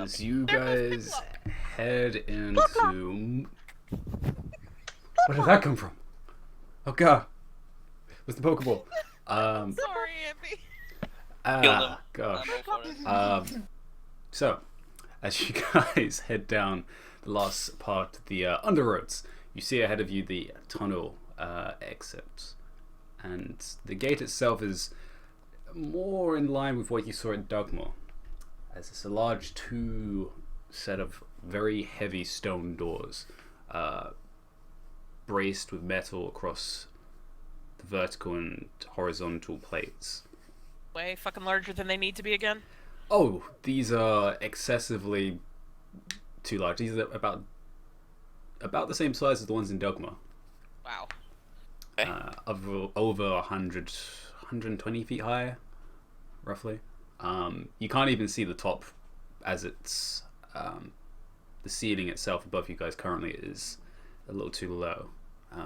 as you guys head into... Where did that come from? Oh god, what's the Pokeball? Sorry, Andy. Gosh. So, as you guys head down the last part of the underroads, you see ahead of you the tunnel exit, and the gate itself is more in line with what you saw at Dugmore, as it's a large two set of very heavy stone doors, braced with metal across the vertical and horizontal plates. Way fucking larger than they need to be again. Oh, these are excessively too large. These are about the same size as the ones in Dogma. Wow. Okay. Over 120 feet high, roughly. You can't even see the top, as it's the ceiling itself above you guys currently is a little too low.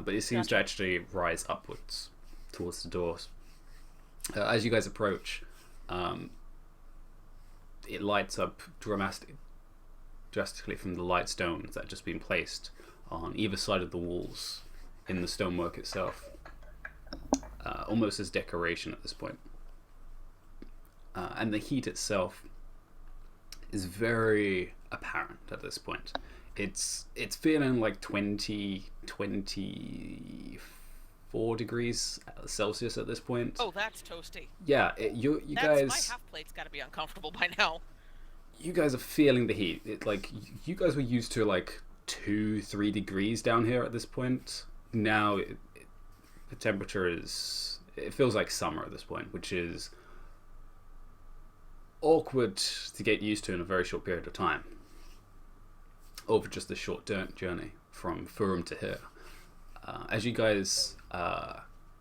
But it seems to actually rise upwards towards the doors. As you guys approach, it lights up drastically from the light stones that have just been placed on either side of the walls in the stonework itself, almost as decoration at this point. And the heat itself is very apparent at this point. It's feeling like 24 degrees Celsius at this point. Oh, that's toasty. Yeah, you guys. My half plate's got to be uncomfortable by now. You guys are feeling the heat. You guys were used to like 2-3 degrees down here at this point. Now the temperature it feels like summer at this point, which is awkward to get used to in a very short period of time. Over just a short journey from Furum to here. As you guys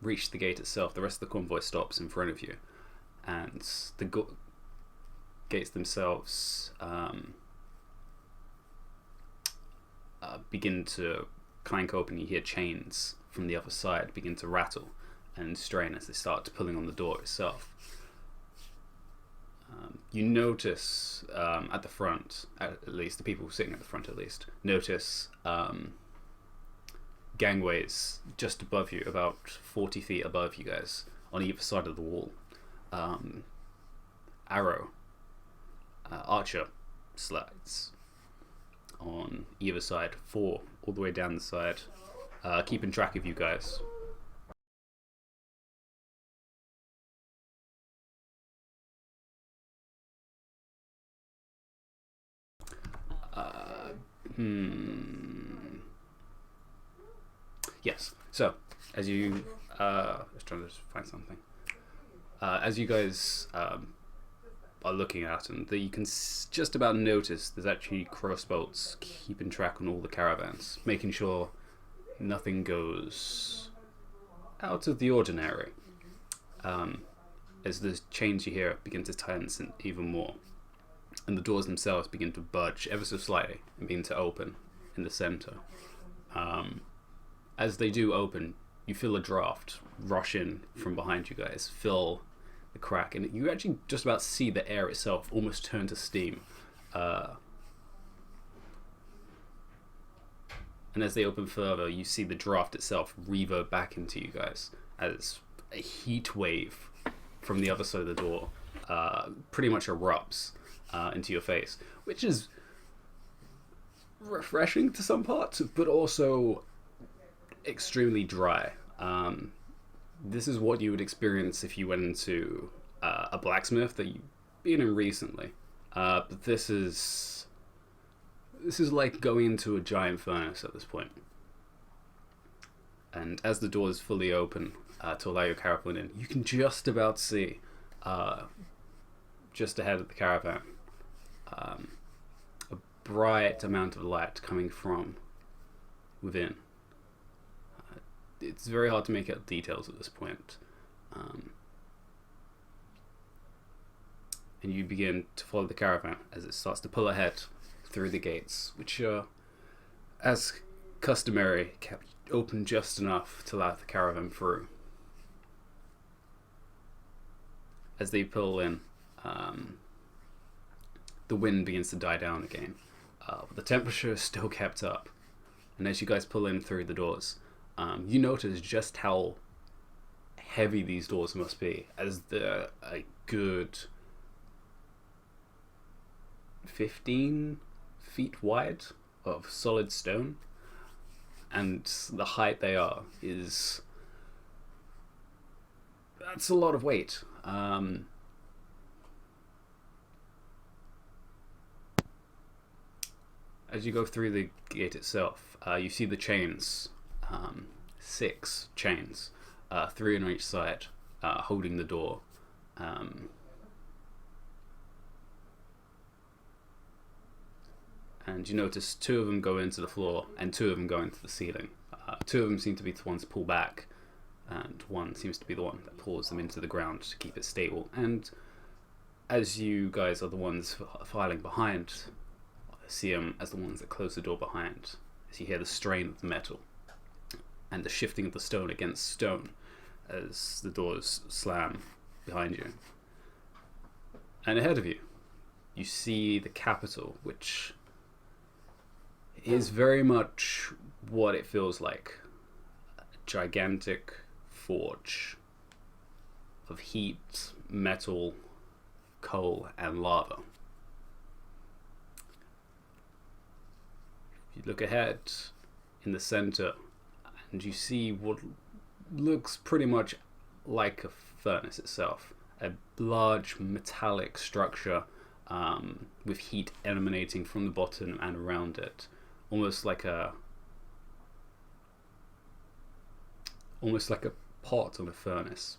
reach the gate itself, the rest of the convoy stops in front of you, and the gates themselves begin to clank open. You hear chains from the other side begin to rattle and strain as they start pulling on the door itself. You notice at the front, at least the people sitting at the front, notice gangways just above you, about 40 feet above you guys, on either side of the wall. Archer slides on either side, 4 all the way down the side, keeping track of you guys. Yes. So, as you just trying to find something. As you guys are looking at, and you can just about notice there's actually crossbolts keeping track on all the caravans, making sure nothing goes out of the ordinary. As the chains you hear begin to tense even more, and the doors themselves begin to budge ever so slightly and begin to open in the center. As they do open, you feel a draft rush in from behind you guys, fill the crack, and you actually just about see the air itself almost turn to steam. And as they open further, you see the draft itself reverb back into you guys as a heat wave from the other side of the door pretty much erupts into your face, which is refreshing to some parts, but also extremely dry. This is what you would experience if you went into a blacksmith that you've been in recently. But this is like going into a giant furnace at this point. And as the doors fully open to allow your caravan in, you can just about see, just ahead of the caravan, a bright amount of light coming from within. It's very hard to make out details at this point. And you begin to follow the caravan as it starts to pull ahead through the gates, which are, as customary, kept open just enough to allow the caravan through. As they pull in, the wind begins to die down again. But the temperature is still kept up. And as you guys pull in through the doors, you notice just how heavy these doors must be, as they're a good 15 feet wide of solid stone, and the height they are is, that's a lot of weight. As you go through the gate itself, you see the chains, 6 chains, 3 on each side, holding the door. And you notice 2 of them go into the floor and 2 of them go into the ceiling. 2 of them seem to be the ones pull back, and 1 seems to be the one that pulls them into the ground to keep it stable. And as you guys are the ones filing behind, see them as the ones that close the door behind, as you hear the strain of the metal and the shifting of the stone against stone as the doors slam behind you. And ahead of you, you see the capital, which is very much what it feels like. A gigantic forge of heat, metal, coal, and lava. You look ahead in the center and you see what looks pretty much like a furnace itself. A large metallic structure with heat emanating from the bottom and around it. Almost like a pot on a furnace,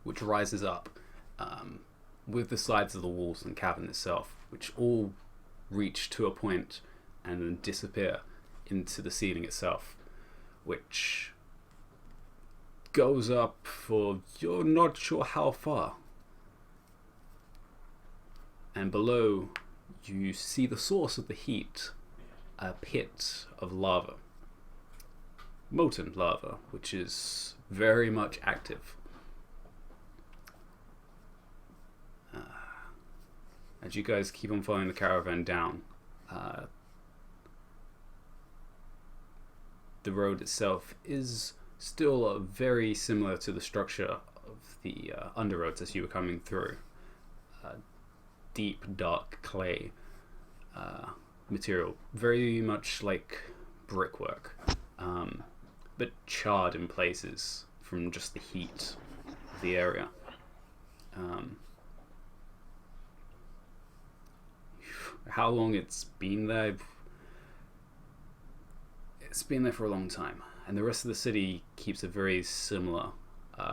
which rises up with the sides of the walls and cavern itself, which all reach to a point and then disappear into the ceiling itself, which goes up for you're not sure how far. And below you see the source of the heat, a pit of lava, molten lava, which is very much active. As you guys keep on following the caravan down, the road itself is still very similar to the structure of the underroads as you were coming through. Deep, dark clay material, very much like brickwork, but charred in places from just the heat of the area. How long it's been there? It's been there for a long time, and the rest of the city keeps a very similar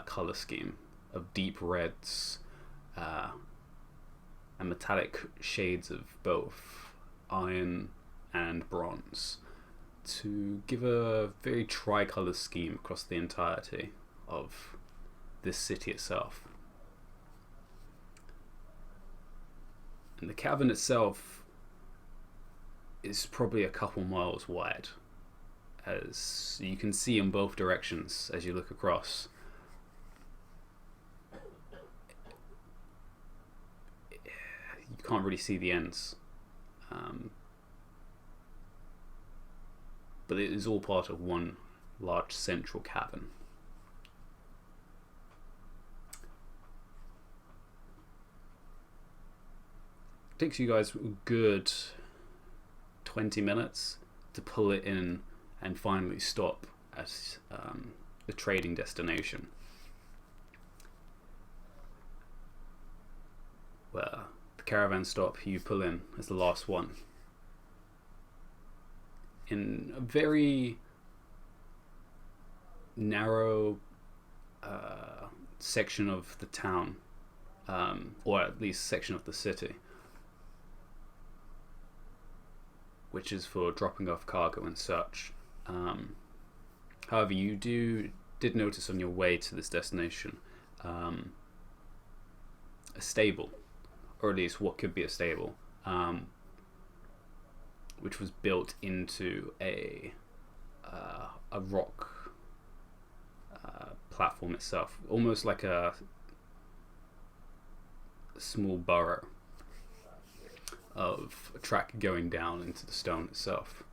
color scheme of deep reds and metallic shades of both iron and bronze to give a very tricolor scheme across the entirety of this city itself. And the cavern itself is probably a couple miles wide, as you can see in both directions as you look across. You can't really see the ends, but it is all part of one large central cavern. It takes you guys a good 20 minutes to pull it in and finally stop at the trading destination, where the caravan stop you pull in as the last one in a very narrow section of the town, or at least section of the city, which is for dropping off cargo and such. However, you did notice on your way to this destination a stable, or at least what could be a stable, which was built into a rock platform itself, almost like a small burrow. of a track going down into the stone itself.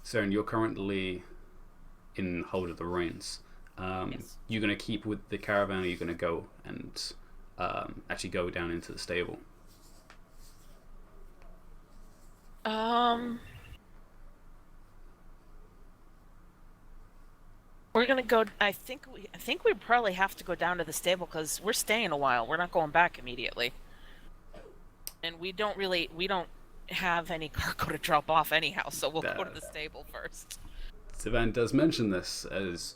Saren, you're currently in hold of the reins. Yes. You going to keep with the caravan, or are you going to go and actually go down into the stable? We're gonna go. I think we probably have to go down to the stable because we're staying a while. We're not going back immediately, and we don't have any cargo to drop off anyhow. So we'll go to the stable first. Sivan does mention this as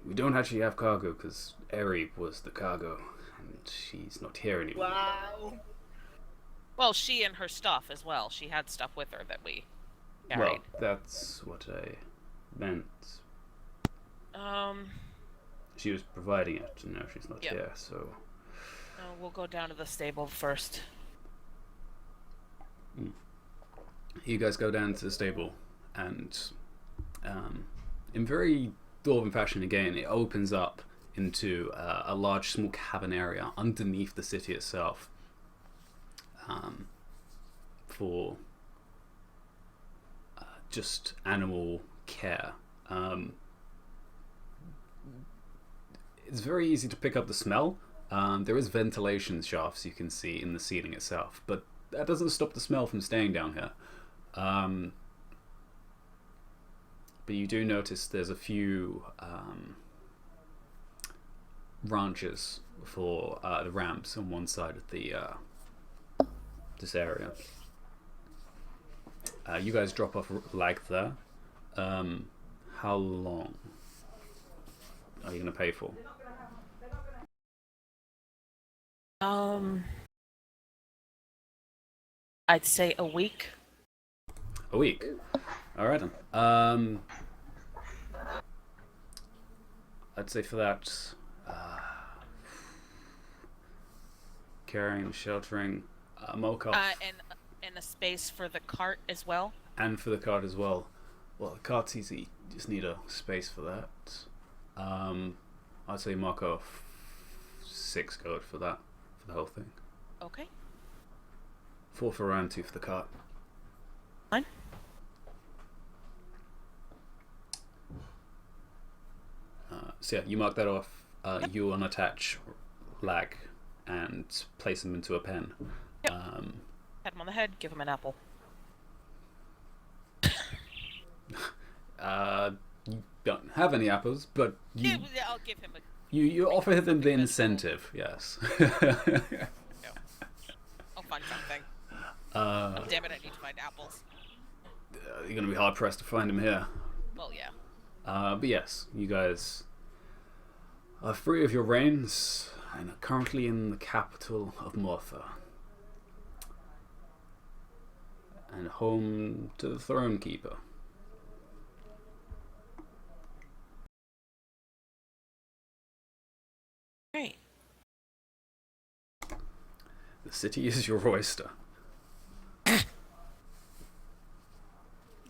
we don't actually have cargo because Eri was the cargo, and she's not here anymore. Wow. Well, she and her stuff as well. She had stuff with her that we carried. Well, that's what I meant. She was providing it, and now she's not here, so... We'll go down to the stable first. You guys go down to the stable, and in very Dwarven fashion again, it opens up into a large small cabin area underneath the city itself for just animal care. It's very easy to pick up the smell. There is ventilation shafts you can see in the ceiling itself, but that doesn't stop the smell from staying down here. But you do notice there's a few ranches for the ramps on one side of the this area. You guys drop off lag there. How long are you going to pay for? I'd say a week. A week. All right then. I'd say for that, carrying, sheltering, Mokov. And a space for the cart as well. And for the cart as well. Well, the cart's easy. You just need a space for that. I'd say mark off 6 gold for that, for the whole thing. Okay. 4 for round 2 for the cart. Fine. So yeah, you mark that off. You unattach lag and place them into a pen. Yep. Pat him on the head, give him an apple. You don't have any apples, but I'll give him a... you offer him the incentive, yes. No. I'll find something. Oh, damn it, I need to find apples. You're going to be hard pressed to find them here. Well, yeah. But yes, you guys are free of your reins and are currently in the capital of Mortha. And home to the Throne Keeper. Great. The city is your oyster.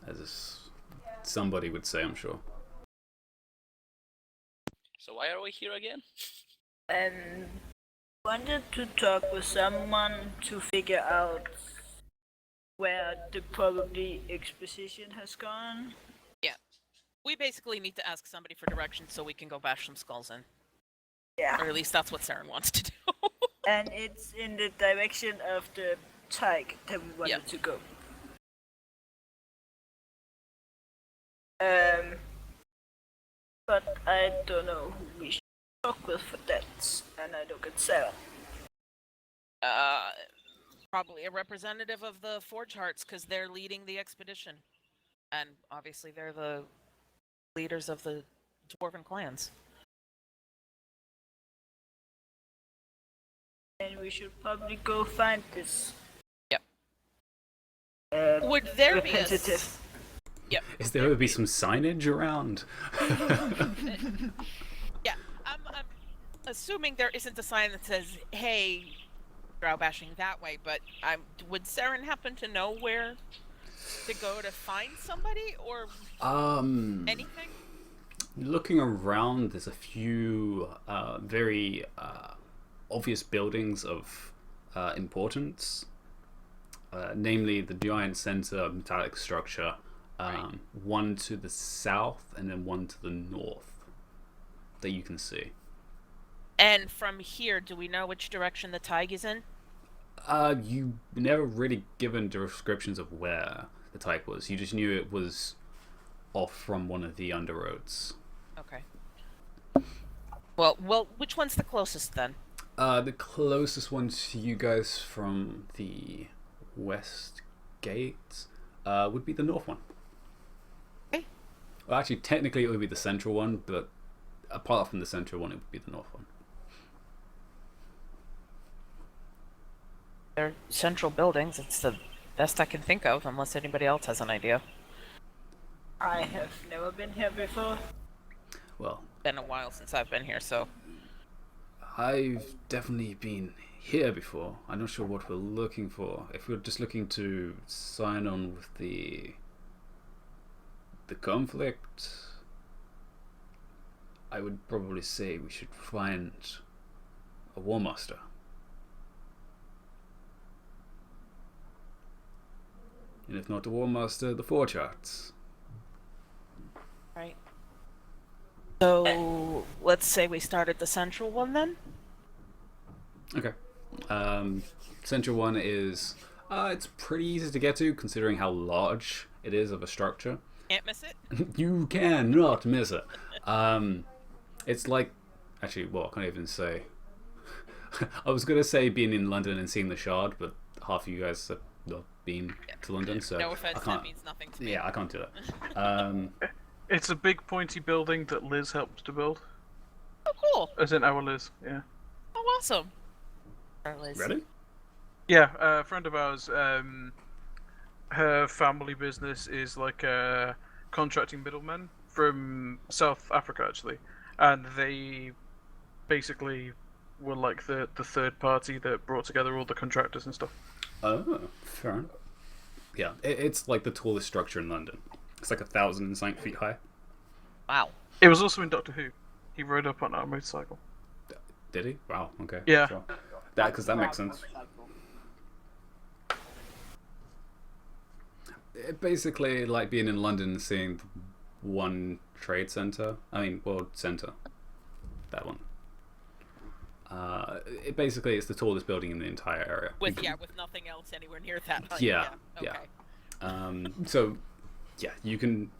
As somebody would say, I'm sure. So why are we here again? Wanted to talk with someone to figure out where the probably exposition has gone. Yeah. We basically need to ask somebody for directions so we can go bash some skulls in. Yeah. Or at least that's what Saren wants to do. And it's in the direction of the Tyke that we wanted to go. But I don't know who we should talk with for that, and I look at Sarah. Probably a representative of the Forge Hearts, because they're leading the expedition. And obviously they're the leaders of the Dwarven clans. And we should probably go find this. Yep. Would there be a... representative. Yep. Is there would be some signage around? Yeah, I'm assuming there isn't a sign that says, hey, drow bashing that way, but would Saren happen to know where to go to find somebody, or anything? Looking around, there's a few very obvious buildings of importance, namely the giant center metallic structure, one to the south and then one to the north that you can see. And from here, do we know which direction the tide is in? You never really given descriptions of where the type was. You just knew it was off from one of the underroads. Okay. Well, which one's the closest then? The closest one to you guys from the west gate would be the north one. Okay. Well, actually, technically it would be the central one, but apart from the central one, it would be the north one. They're central buildings. It's the best I can think of, unless anybody else has an idea. I have never been here before. Well, Been a while since I've been here, so I've definitely been here before. I'm not sure what we're looking for. If we're just looking to sign on with the conflict, I would probably say we should find a War Master. And if not the War Master, the Four Charts. right. So let's say we start at the central one then. Okay. Central one is it's pretty easy to get to considering how large it is of a structure. Can't miss it. You cannot miss it. It's like, actually, well, I can't even say. I was gonna say being in London and seeing the Shard, but half of you guys have not been to London, so No offense, I can't. that means nothing to me. Yeah, I can't do that. It's a big pointy building that Liz helped to build. Oh, cool. As in our Liz, yeah. Oh, awesome. Liz. Ready? Yeah, a friend of ours, her family business is like contracting middlemen from South Africa, actually. And they basically were like the third party that brought together all the contractors and stuff. Oh, fair enough. Yeah, it's like the tallest structure in London. It's like 1,000 and something feet high. Wow. It was also in Doctor Who. He rode up on our motorcycle. Did he? Wow. Okay. Yeah. Sure. Because that makes sense. It basically like being in London and seeing one trade center. I mean, World Center. That one. It basically is the tallest building in the entire area. With nothing else anywhere near that. Like, Yeah, Okay. So, yeah, you can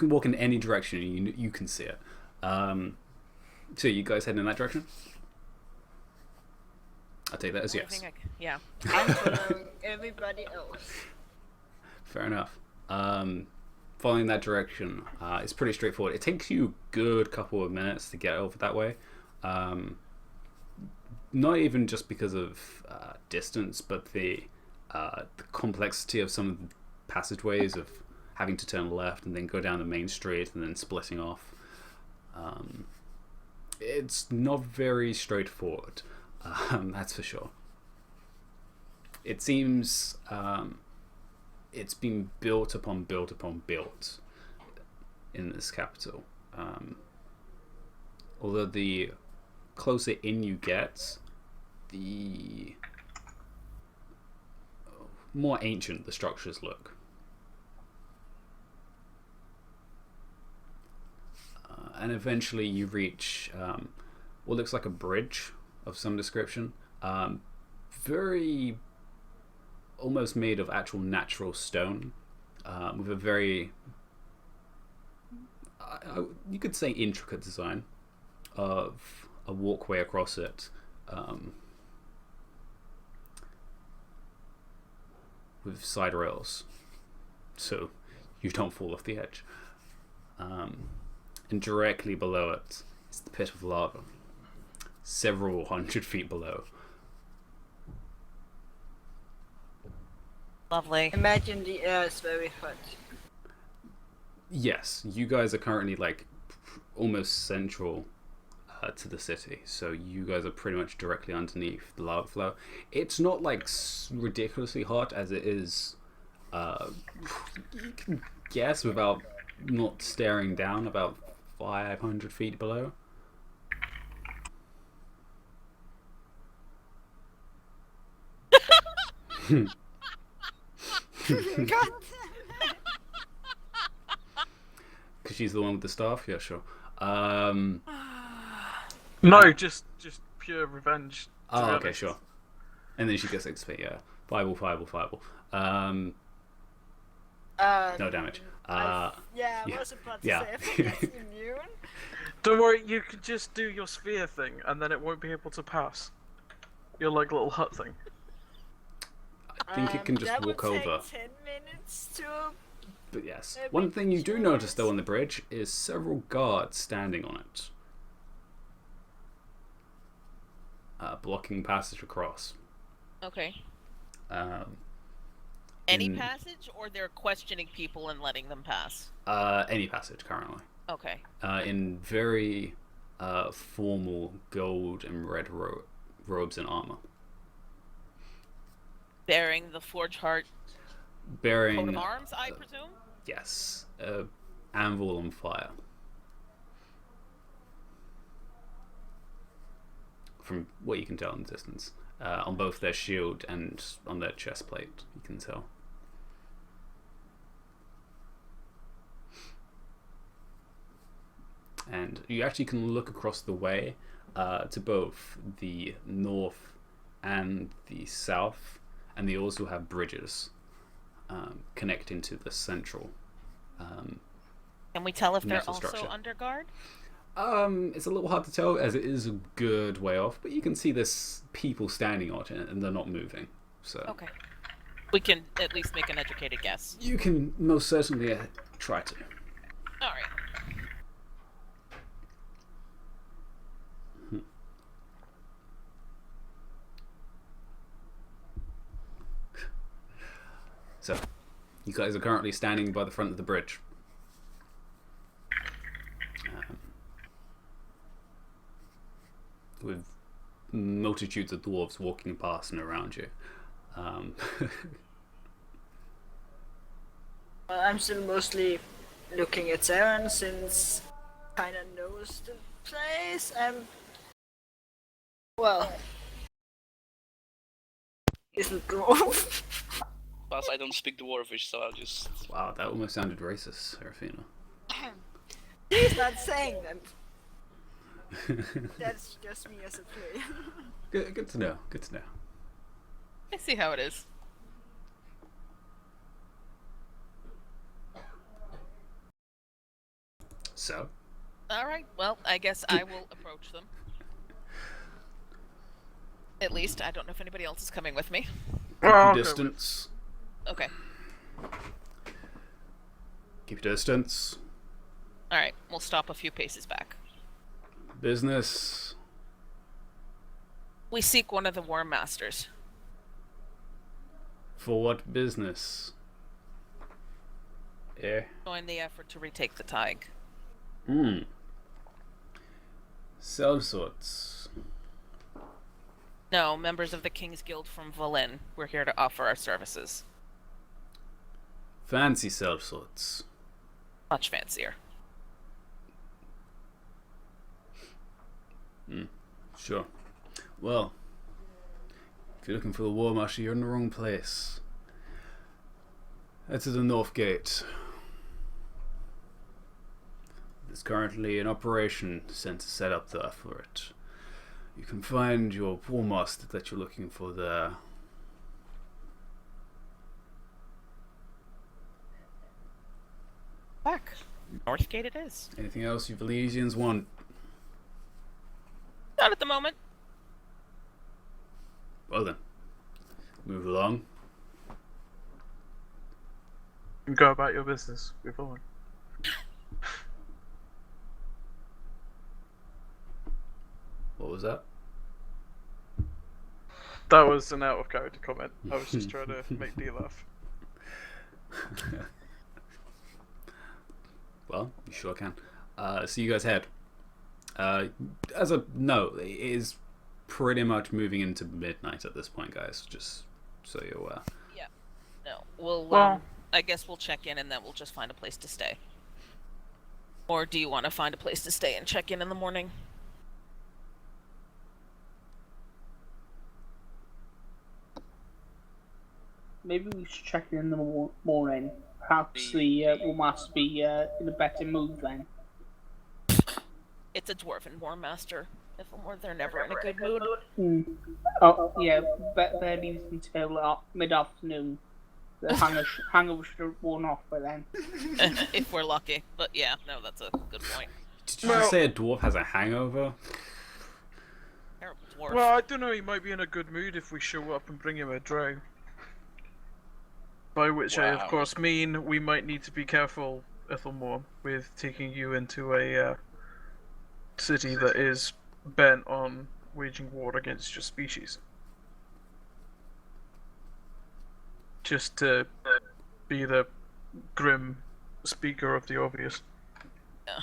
walk in any direction and you can see it. So you guys head in that direction? I'll take that as Only yes. thing yeah. I'm following everybody else. Fair enough. Following that direction is pretty straightforward. It takes you a good couple of minutes to get over that way. Not even just because of distance, but the complexity of some of the passageways of having to turn left and then go down the main street and then splitting off. It's not very straightforward, that's for sure. It seems it's been built upon built in this capital. Although the closer in you get, the more ancient the structures look. And eventually you reach what looks like a bridge of some description. Very almost made of actual natural stone, with a very, you could say, intricate design of a walkway across it, with side rails, so you don't fall off the edge. And directly below it is the pit of lava, several hundred feet below. Lovely. Imagine the air is very hot. Yes, you guys are currently like almost central to the city, so you guys are pretty much directly underneath the lava flow. It's not like ridiculously hot as it is. You can guess without not staring down, about 500 feet below. God. Because she's the one with the staff? Yeah, sure. No, just pure revenge. To Oh, be okay, honest. sure. And then she gets XP, yeah. Fireball. No damage. I yeah. was about to Yeah. say, I think it's immune. Don't worry, you can just do your sphere thing, and then it won't be able to pass. Your like little hut thing. I think it can just that walk would take over. 10 minutes to. But yes. a One big thing you do choice. notice, though, on the bridge is several guards standing on it. Blocking passage across. Okay. In Any passage, or they're questioning people and letting them pass? any passage, currently. Okay. In very formal gold and red robes and armor. Bearing the Forge Heart Bearing... coat of arms, I presume? Yes. Anvil on fire. From what you can tell in the distance. On both their shield and on their chest plate, you can tell. And you actually can look across the way to both the north and the south, and they also have bridges connecting to the central. Can we tell if they're metal also structure. under guard? It's a little hard to tell, as it is a good way off, but you can see there's people standing on it and they're not moving. So Okay. We can at least make an educated guess. you can most certainly try to. Alright. So, you guys are currently standing by the front of the bridge. With multitudes of dwarves walking past and around you. Well, I'm still mostly looking at Terran since kind of knows the place. Well, he's a dwarf. Plus, I don't speak Dwarvish, so I'll just... Wow, that almost sounded racist, Serafina. He's not saying that. That's just me as a player. Good to know. Good to know. I see how it is. So, Alright, well, I guess I will approach them. At least, I don't know if anybody else is coming with me. keep Well, your I'll go distance. Okay. Keep your distance. Alright, we'll stop a few paces back. Business. We seek one of the War Masters. For what business? Yeah. Join the effort to retake the Tig. Sell sorts. No, members of the King's Guild from Valin. We're here to offer our services. Fancy sell sorts. Much fancier. Sure. Well, if you're looking for the War Master, you're in the wrong place. Head to the North Gate. There's currently an operation center set up there for it. You can find your War Master that you're looking for there. Back. Northgate it is. Anything else you Valesians want? Not at the moment. Well then, move along. and go about your business. Move on. What was that? That was an out of character comment. I was just trying to make D laugh. Well, you sure can. So you guys head. As a note, it is pretty much moving into midnight at this point, guys. Just so you're aware. Yeah. No. We'll. Well- I guess we'll check in and then we'll just find a place to stay. Or do you want to find a place to stay and check in the morning? maybe we should check in the morning. Perhaps the War Master be in a better mood then. It's a dwarven war master. If they're never in a good mood. Oh, yeah, better leave until mid-afternoon. The hangover should have worn off by then. If we're lucky. But yeah, no, that's a good point. Did you just say a dwarf has a hangover? Terrible dwarf. Well, I don't know. He might be in a good mood if we show up and bring him a drow. By which I, of Wow. course, mean we might need to be careful, Ethelmore, with taking you into a city that is bent on waging war against your species. Just to be the grim speaker of the obvious. Yeah.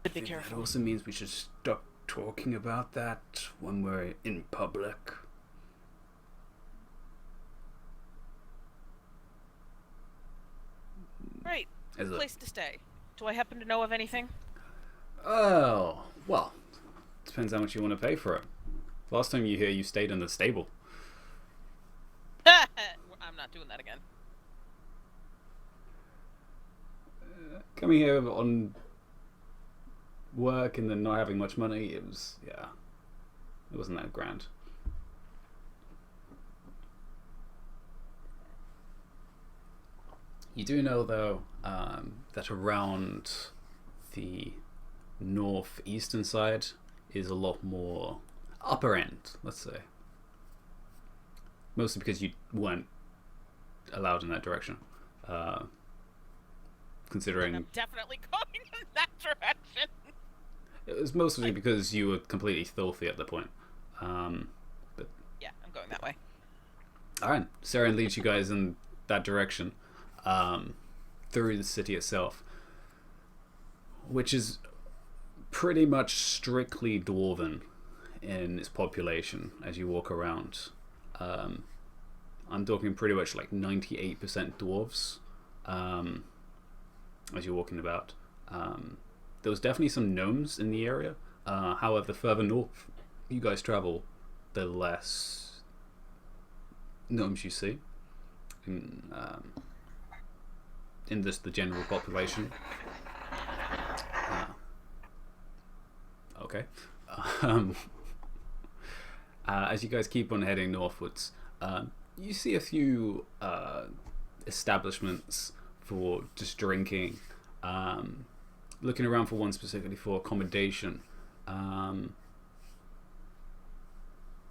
Be That careful. also means we should stop talking about that when we're in public. Right. As a- Place to stay. Do I happen to know of anything? Oh, well, depends how much you want to pay for it. Last time you here, you stayed in the stable. I'm not doing that again. Coming here on work and then not having much money, it wasn't that grand. You do know, though, that around the northeastern side is a lot more upper end, let's say. Mostly because you weren't allowed in that direction. Considering I'm definitely going in that direction. it was mostly because you were completely filthy at the point. Yeah, I'm going that way. Alright, Saren leads you guys in that direction, through the city itself, which is pretty much strictly dwarven in its population as you walk around. I'm talking pretty much like 98% dwarves as you're walking about. There was definitely some gnomes in the area. However, the further north you guys travel, the less gnomes you see in just the general population. Okay. As you guys keep on heading northwards, you see a few establishments for just drinking. Looking around for one specifically for accommodation.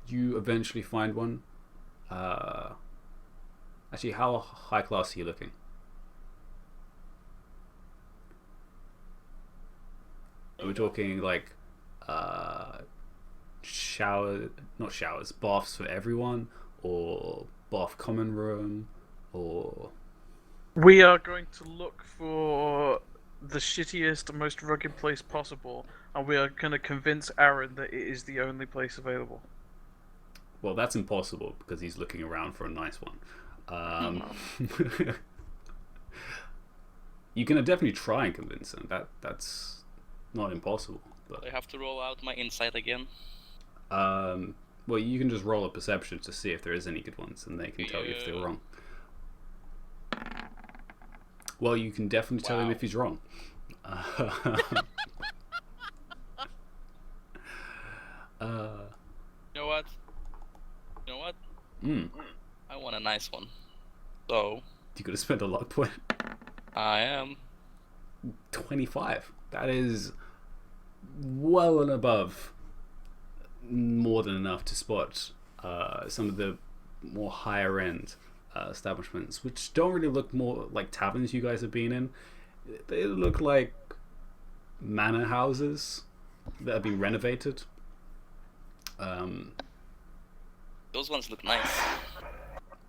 You eventually find one. Actually, how high class are you looking? Are we talking like not showers, baths for everyone, or bath common room, or We are going to look for the shittiest, most rugged place possible, and we are going to convince Aaron that it is the only place available. well, that's impossible because he's looking around for a nice one. You can definitely try and convince him. That's not impossible. But I have to roll out my insight again. well, you can just roll a perception to see if there is any good ones, and they can tell you if they're Yeah. wrong. Well, you can definitely tell him Wow. if he's wrong. You know what? You know what? Mm, I want a nice one. So, you could have spent a luck point. I am. 25. That is well and above more than enough to spot some of the more higher end establishments, which don't really look more like taverns you guys have been in. They look like manor houses that have been renovated. Those ones look nice.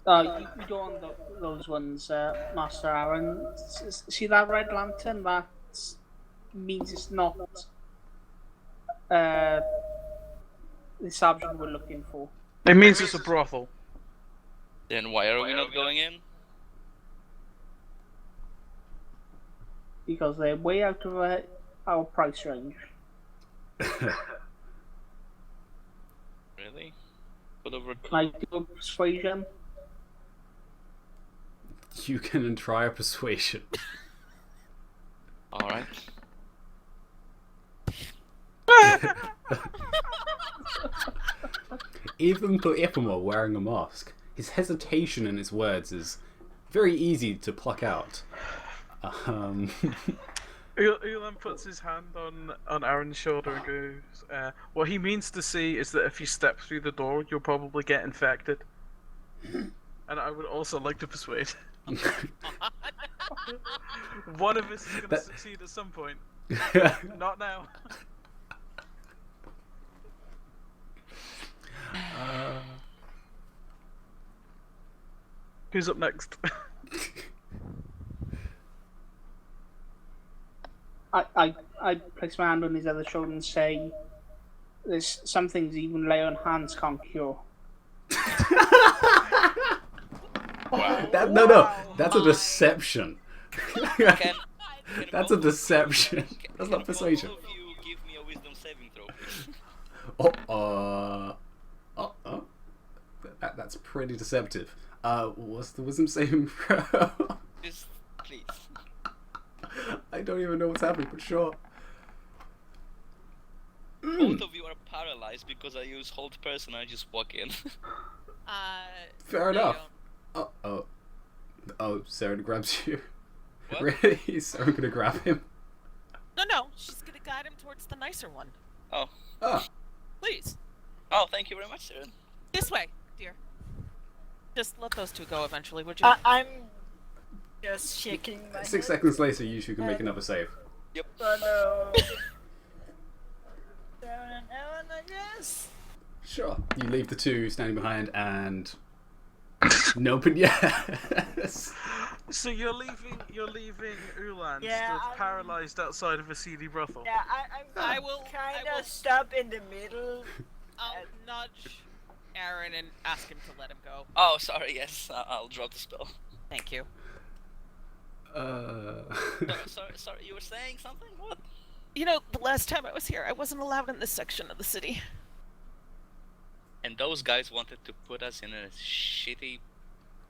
You don't want those ones, Master Aaron. See that red lantern? That means it's not the establishment we're looking for. It means it's a brothel. Then why are we not going in? Because they're way out of our price range. Really? Put over. Can I do a persuasion? You can try a persuasion. All right. Even for Ipama wearing a mask, his hesitation in his words is very easy to pluck out. Ulan puts his hand on Aaron's shoulder and goes, what he means to say is that if you step through the door, you'll probably get infected. And I would also like to persuade. One of us is going to succeed at some point. Not now. Who's up next? I place my hand on his other shoulder and say, "There's some things even lay on hands can't cure." No, that's a deception. Can That's a both- deception. That's can not persuasion. Both of you give me a wisdom saving throw, please? That's pretty deceptive. What's the wisdom saving throw? Just please. I don't even know what's happening, but sure. Both of you are paralyzed because I use hold person. I just walk in. Fair no, you enough. don't. Oh, Sarah grabs you. What? Really? Is Sarah gonna grab him? No, she's gonna guide him towards the nicer one. Oh. Oh, Please, Oh, thank you very much, Sharon. this way, dear. Just let those two go eventually, would you? I'm just shaking my 6 head. seconds later, you two can make another save. Oh no. Sharon and Aaron, I guess. Sure. You leave the two standing behind and... Nope and yes. So you're leaving Ulan Yeah, stood I'm- paralyzed outside of a seedy brothel. Yeah, I I'm will- kind I will- of stop in the middle. I'll nudge Aaron and ask him to let him go. Oh, sorry. Yes, I'll drop the spell. Thank you. Sorry. You were saying something? What? You know, the last time I was here, I wasn't allowed in this section of the city. And those guys wanted to put us in a shitty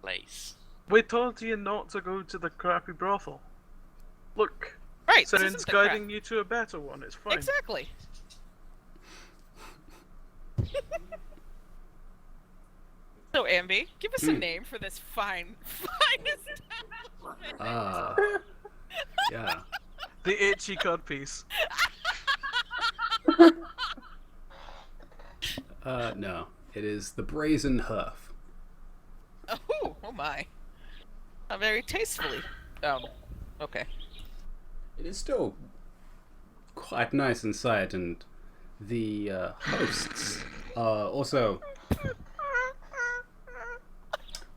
place. We told you not to go to the crappy brothel. Look, Right, this Seren's isn't the guiding crap. you to a better one. It's fine. Exactly. So, Ambi, give us a name for this fine establishment. Yeah. The itchy codpiece. No. It is the Brazen Hearth. Oh my. Very tastefully. Okay. It is still quite nice inside, and the hosts are also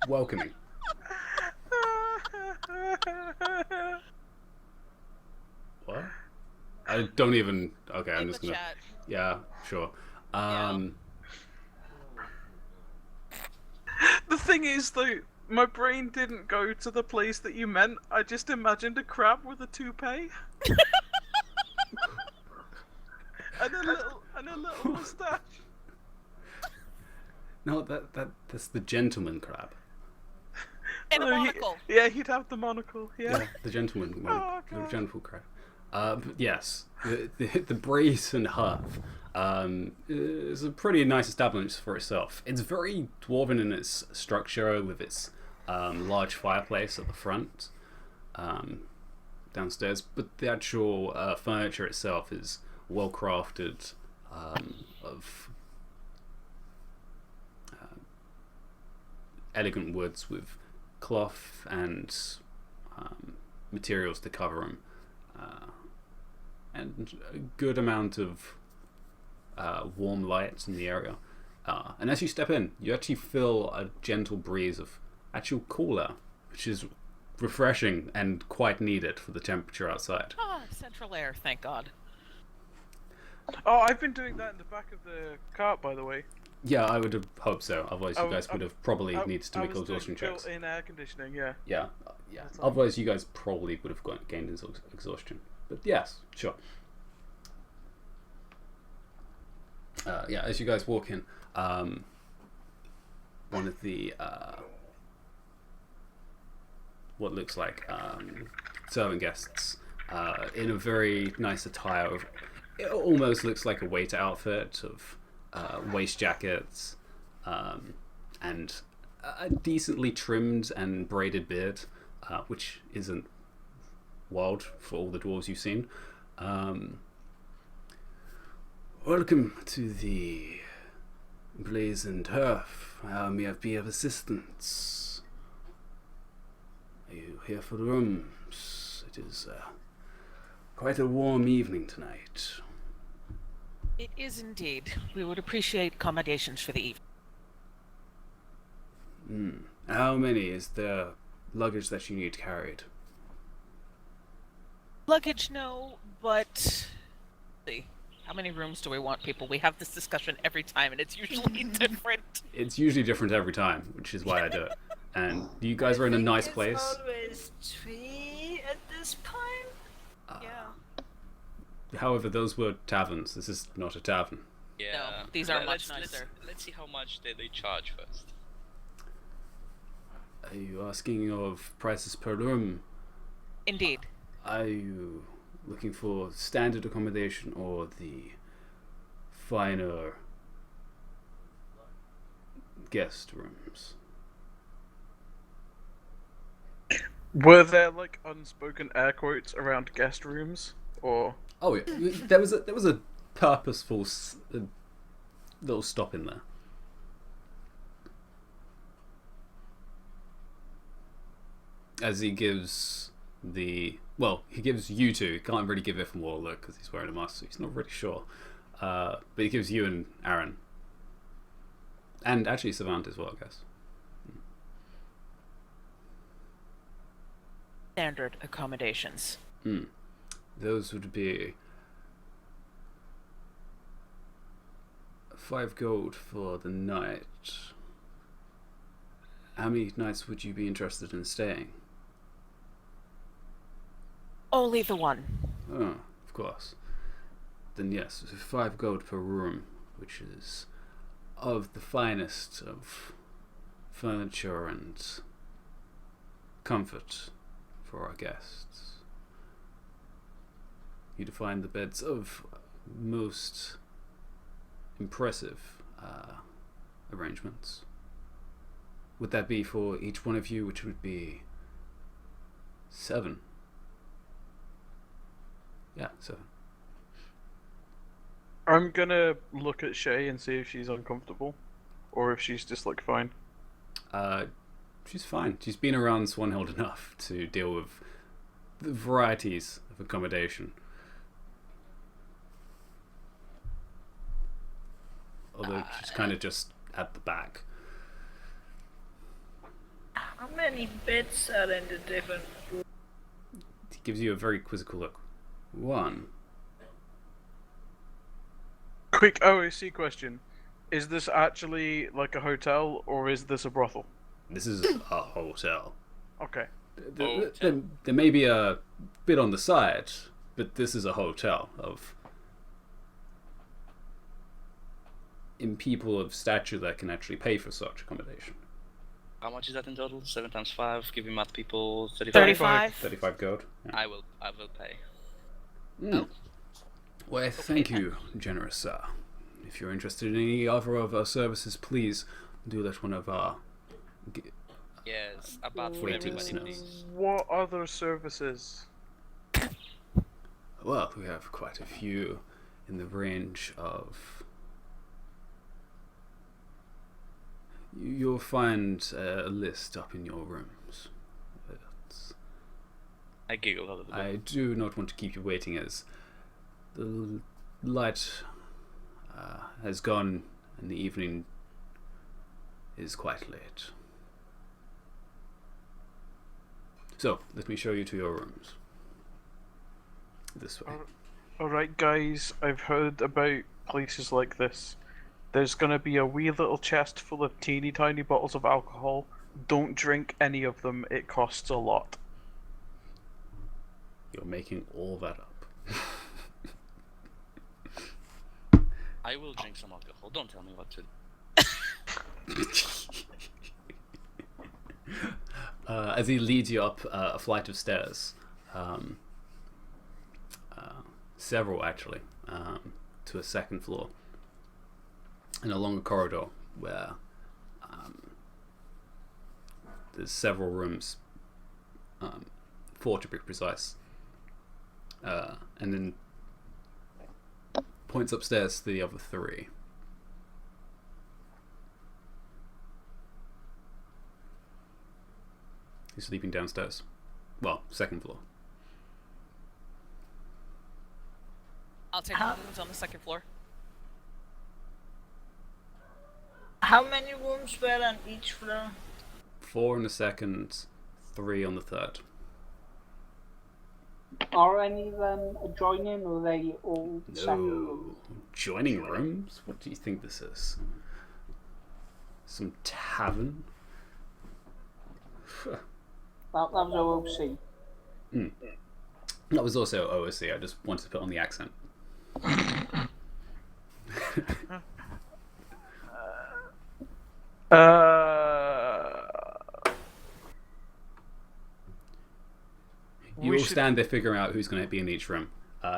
welcoming. What? I don't even. Okay, I'm In just the gonna. chat. Yeah, sure. The thing is, though, my brain didn't go to the place that you meant. I just imagined a crab with a toupee. and a little mustache. No, that's the gentleman crab. And a Oh, monocle. Yeah, he'd have the monocle. Yeah. The gentleman, Oh, the God. gentleman crab. But yes, the Brazen Hearth is a pretty nice establishment for itself. It's very dwarven in its structure, with its large fireplace at the front, downstairs. But the actual furniture itself is well crafted, of elegant woods with cloth and materials to cover them. And a good amount of warm lights in the area. And as you step in, you actually feel a gentle breeze of actual cooler, which is refreshing and quite needed for the temperature outside. Central air, thank God. Oh, I've been doing that in the back of the cart, by the way. Yeah, I would have hoped so. Otherwise, you guys would have probably I needed to I make was doing exhaustion checks. built-in air conditioning, yeah. Yeah. That's all. Otherwise, you guys probably would have gained exhaustion. But yes, sure. Yeah, as you guys walk in, one of the what looks like servant guests in a very nice attire. It almost looks like a waiter outfit of waist jackets and a decently trimmed and braided beard, which isn't wild for all the dwarves you've seen. Welcome to the Blazing Turf. How may I be of assistance? Are you here for the rooms? It is quite a warm evening tonight. It is indeed. We would appreciate accommodations for the evening. How many is there luggage that you need carried? Luggage, no, but... see. How many rooms do we want, people? We have this discussion every time, and it's usually different. It's usually different every time, which is why I do it. And you guys are in a nice place. It's always 3 at this point. Yeah. However, those were taverns. This is not a tavern. Yeah. No, these are much let's- nicer. Let's see how much they charge first. Are you asking of prices per room? Indeed. Are you looking for standard accommodation or the finer guest rooms? Were there like unspoken air quotes around guest rooms, or Oh yeah, there was a purposeful little stop in there. As he gives he gives you two. He can't really give If and War a look because he's wearing a mask, so he's not really sure. But he gives you and Aaron, and actually Savant as well, I guess. Standard accommodations. Those would be 5 gold for the night. How many nights would you be interested in staying? Only the one. Oh, of course. Then yes, 5 gold per room, which is of the finest of furniture and comfort for our guests. You'd find the beds of most impressive arrangements. Would that be for each one of you, which would be 7? Yeah, 7. I'm gonna look at Shay and see if she's uncomfortable, or if she's just like fine. She's fine. She's been around Swanhild enough to deal with the varieties of accommodation. Although she's kind of just at the back. How many beds are in the different rooms? He gives you a very quizzical look. 1. Quick OAC question: is this actually like a hotel, or is this a brothel? This is a hotel. Okay. There may be a bit on the side, but this is a hotel in people of stature that can actually pay for such accommodation. How much is that in total? 7 times 5, giving math people 35. 35 gold. Yeah. I will pay. Well, thank you, generous sir. If you're interested in any other of our services, please do let one of our... Yes, about for Wait, everybody, no. please. What other services? Well, we have quite a few in the range of... You'll find a list up in your rooms. But I giggle a little bit. I do not want to keep you waiting as the light has gone and the evening is quite late. So, let me show you to your rooms. This way. Alright guys, I've heard about places like this. There's gonna be a wee little chest full of teeny tiny bottles of alcohol. Don't drink any of them, it costs a lot. You're making all that up. I will drink some alcohol. Don't tell me what to do. as he leads you up a flight of stairs, several actually, to a second floor, and along a corridor where there's several rooms, 4 to be precise, and then points upstairs to the other 3. He's sleeping downstairs. Well, second floor. I'll take the rooms on the second floor. How many rooms were on each floor? 4 on the second, 3 on the third. Are any of them adjoining, or are they all separate? No. Joining rooms? What do you think this is? Some tavern? That was OOC. That was also OSC. I just wanted to put on the accent. You all stand there figuring out who's going to be in each room.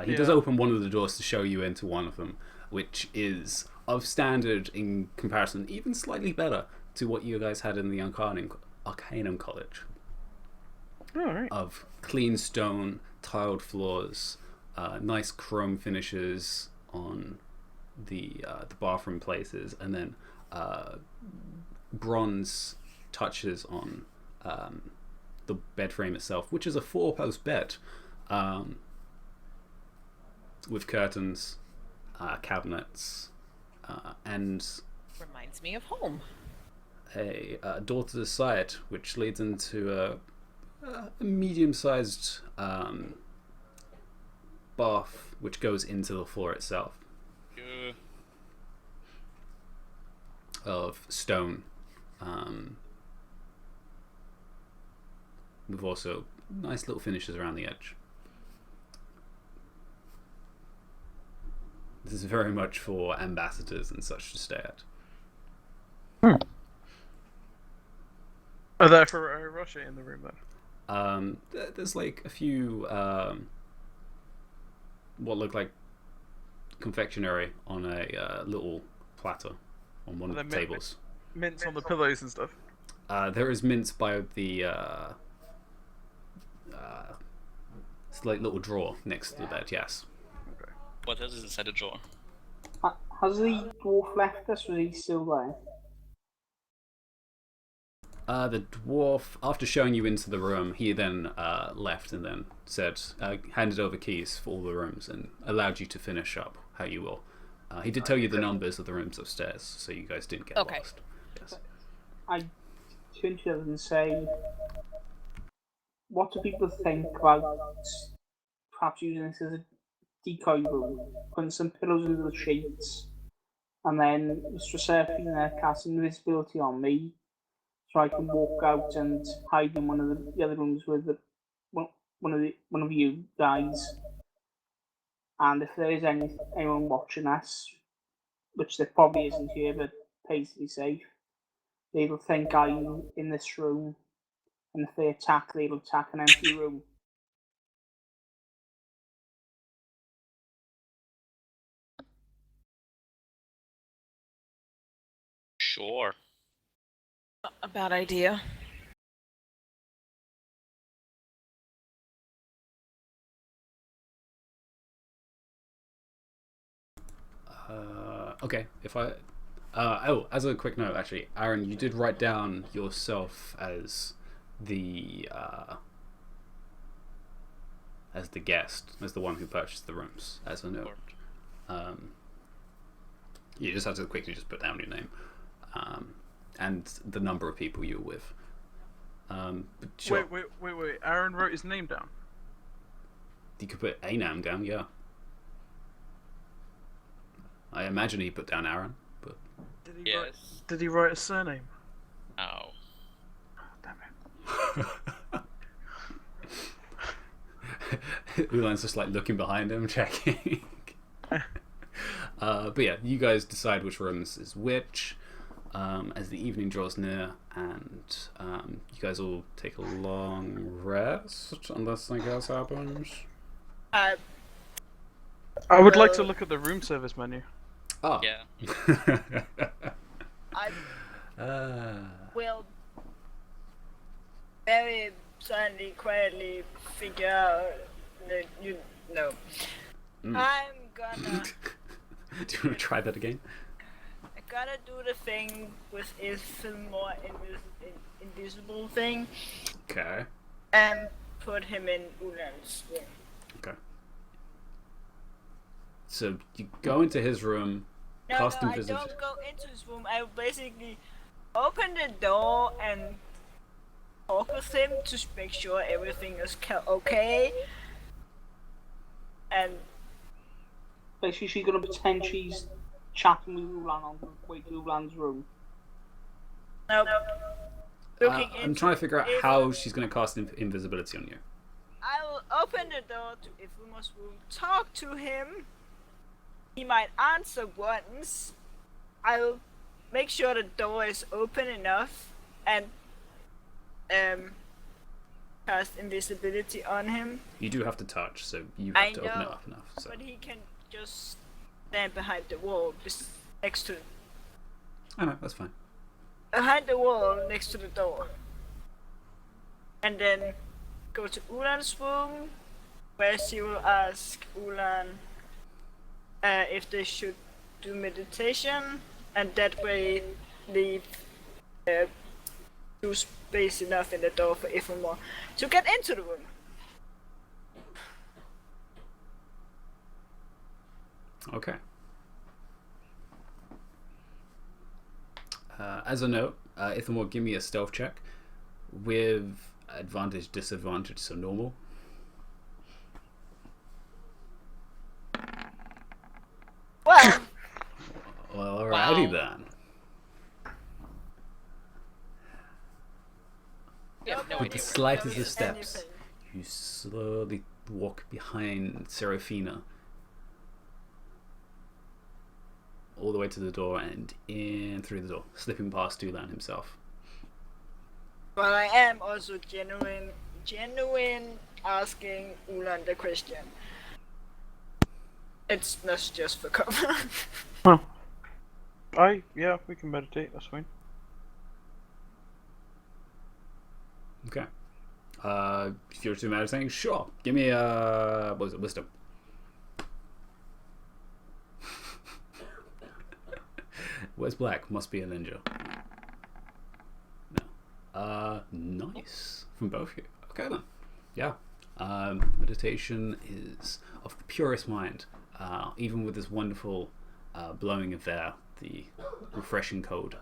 He does open one of the doors to show you into one of them, which is of standard in comparison, even slightly better to what you guys had in the Arcanum College. Alright. Of clean stone, tiled floors, nice chrome finishes on the bathroom places, and then bronze touches on the bed frame itself, which is a 4-post bed with curtains, cabinets, and Reminds me of home. a door to the side, which leads into a medium-sized bath, which goes into the floor itself of stone, with also nice little finishes around the edge. This is very much for ambassadors and such to stay at. Are there for Russia in the room then? There's like a few what look like confectionery on a little platter on one of the tables. Mints on the pillows and stuff. There is mints by the it's like little drawer next to the bed. Yes. What else is inside the drawer? Has the dwarf left us, or is he still there? The dwarf, after showing you into the room, he then left and then said, handed over keys for all the rooms and allowed you to finish up how you will. He did tell you the numbers of the rooms upstairs, so you guys didn't get lost. Yes. I turn to them and say, what do people think about perhaps using this as a decoy room, putting some pillows under the sheets, and then Mr. Serafina casting invisibility on me, so I can walk out and hide in one of the other rooms with one of you guys. And if there is anyone watching us, which there probably isn't here, but pays to be safe, they'll think I'm in this room, and if they attack, they'll attack an empty room. Sure. A bad idea. Okay, if I... as a quick note, actually, Aaron, you did write down yourself as the guest, as the one who purchased the rooms, as a note. You just have to quickly just put down your name and the number of people you were with. But sure. Wait. Aaron wrote his name down. You could put a name down, yeah. I imagine he put down Aaron, but... Did he write a surname? Oh. Damn it. Ulan's just like looking behind him, checking. But yeah, you guys decide which rooms is which. as the evening draws near, and you guys all take a long rest, unless something else happens. I I would like to look at the room service menu. Oh. Yeah. I Ah. will very silently, quietly figure out that you know. Mm. I'm gonna Do you want to try that again? I gotta do the thing with is more invisible thing Okay. and put him in Ulan's room. Okay. So you go into his room, No, cast I invisibility. don't go into his room. I basically open the door and talk with him to make sure everything is okay. And Basically, she's going to pretend she's chatting with Ulan on the way to Ulan's room. no, looking I'm into trying to figure out if- how she's going to cast invisibility on you. I will open the door to Ifuma's room, talk to him. He might answer once. I'll make sure the door is open enough and cast invisibility on him. You do have to touch, so you I have to open it know, up enough. So. But he can just stand behind the wall next to I know, that's fine. behind the wall next to the door. And then go to Ulan's room where she will ask Ulan if they should do meditation, and that way leave do space enough in the door for Ifamore to get into the room. Okay. As a note, Ithamore, give me a stealth check with advantage, disadvantage, so normal. Well, Well, alrighty Wow. then. We have no With idea the where slightest don't of use steps, anything. you slowly walk behind Serafina all the way to the door and in through the door, slipping past Dulan himself. But I am also genuine asking Ulan the question. It's not just for cover. Yeah, we can meditate, that's fine. Okay. If you're too mad at saying, sure. Give me what was it, wisdom? Where's Black? Must be a ninja. No. Nice. From both of you. Okay then. Yeah. Meditation is of the purest mind. Even with this wonderful blowing of air, the refreshing cold.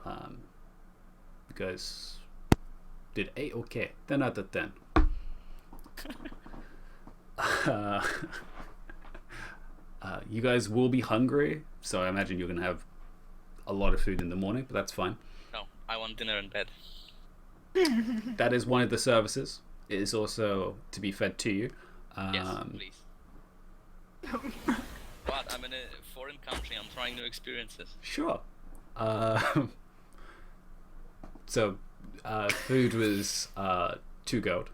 You guys did 8 okay. 10 out of 10. You guys will be hungry, so I imagine you're going to have a lot of food in the morning, but that's fine. No, I want dinner in bed. That is one of the services. It is also to be fed to you. Yes, please. But I'm in a foreign country. I'm trying new experiences. Sure. So, food was 2 gold.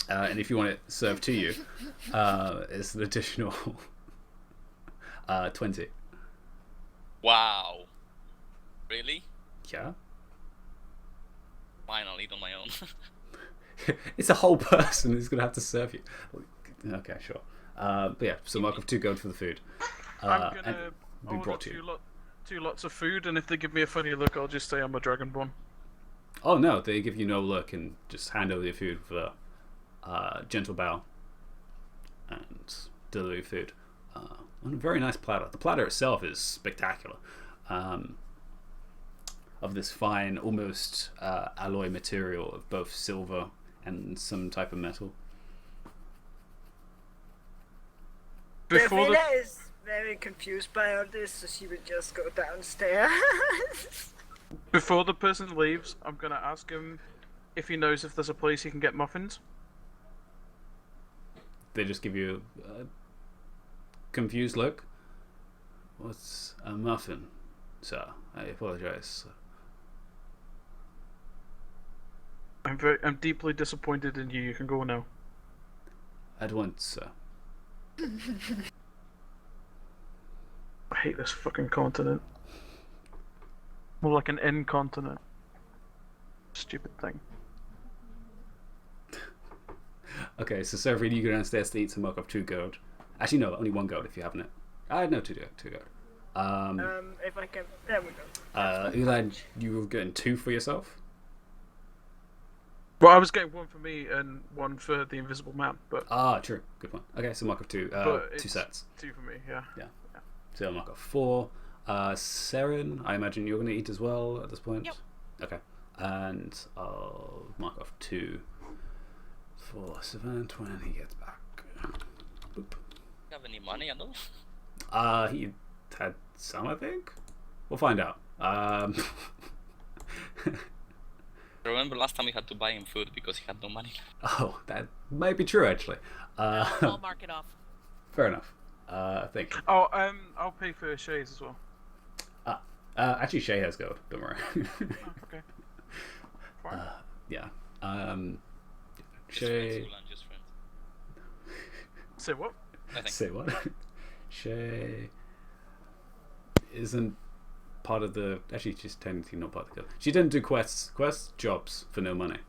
And if you want it served to you, it's an additional 20. Wow. Really? Yeah. Fine, I'll eat on my own. It's a whole person who's going to have to serve you. Okay, sure. But yeah, so mark of 2 gold for the food. I'm And gonna be order brought to you. two lots of food, and if they give me a funny look, I'll just say I'm a dragonborn. Oh no, they give you no look and just hand over your food with a gentle bow and deliver your food on a very nice platter. The platter itself is spectacular, of this fine, almost alloy material of both silver and some type of metal. Before Davina the is very confused by all this, so she would just go downstairs. before the person leaves, I'm gonna ask him if he knows if there's a place he can get muffins. They just give you a confused look. What's a muffin? sir. I apologize. I'm deeply disappointed in you. You can go now. At once, sir. I hate this fucking continent. More like an incontinent. Stupid thing. Okay, so Severin, you go downstairs to eat some milk of 2 gold. Actually, no, only 1 gold if you haven't it. No, 2 gold. 2 gold. If I can, there we go. Ulan, you were getting 2 for yourself? Well, I was getting 1 for me and 1 for the Invisible Man, but True. Good one. Okay, so mark of 2. but 2 it's sets. 2 for me. Yeah. So mark of 4. Seren, I imagine you're going to eat as well at this point? Yep. Okay. And I'll mark off 2 for Savant when he gets back. Boop. Have any money at all? He had some, I think. We'll find out. Remember last time we had to buy him food because he had no money. Oh, that might be true actually. I'll mark it off. Fair enough. Thank you. Oh, I'll pay for Shay's as well. Actually, Shay has gold. Don't worry. Oh, okay. Fine. Yeah. Just Shay. friends, Ulan, just friends. Say what? Nothing. Say what? Shay isn't part of the. Actually, she's technically not part of the guild. She didn't do quests. Jobs for no money.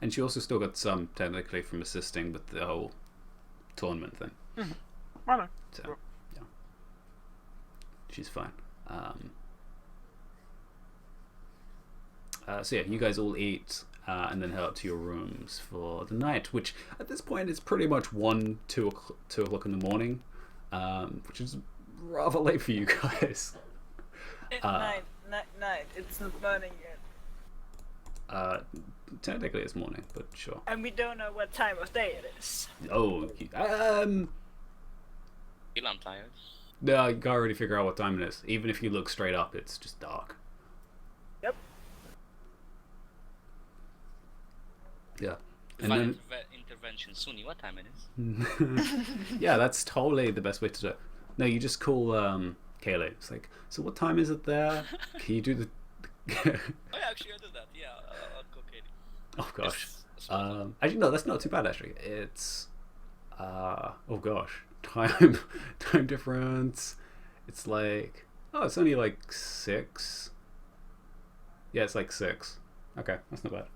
And she also still got some technically from assisting with the whole tournament thing. I know. So Sure. yeah, she's fine. So yeah, you guys all eat and then head up to your rooms for the night, which at this point is pretty much 2 o'clock in the morning, which is rather late for you guys. Night. It's not morning yet. Technically it's morning, but sure. And we don't know what time of day it is. Oh, Ulan tired. no, you can't really figure out what time it is. Even if you look straight up, it's just dark. Yep. Yeah. If And I then, intervention Sunni, what time it is? yeah, that's totally the best way to do it. No, you just call Kaylee. It's like, so what time is it there? Can you do the? Oh yeah, actually I do that. Yeah, I'll cook it. Oh gosh. It's Actually, no, that's not too bad. Actually, it's oh gosh, time difference. It's like it's only like 6. Yeah, it's like 6. Okay, that's not bad.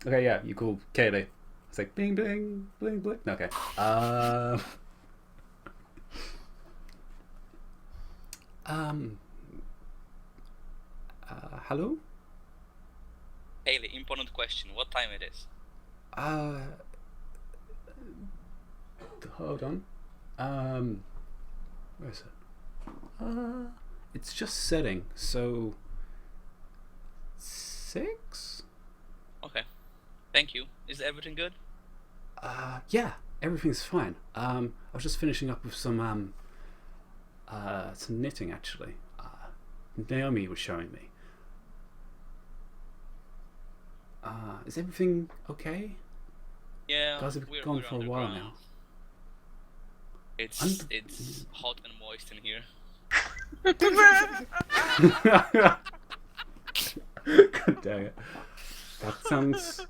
Okay, yeah, you call Kaylee. It's like bing bing bling bling. Okay. Hello? Haley, important question. What time it is? Hold on. Where is it? It's just setting, so 6? Okay. Thank you. Is everything good? Yeah, everything's fine. I was just finishing up with some knitting actually. Naomi was showing me. Is everything okay? Yeah, Guys have we're gone for a while underground. now. It's hot and moist in here. God dang it. That sounds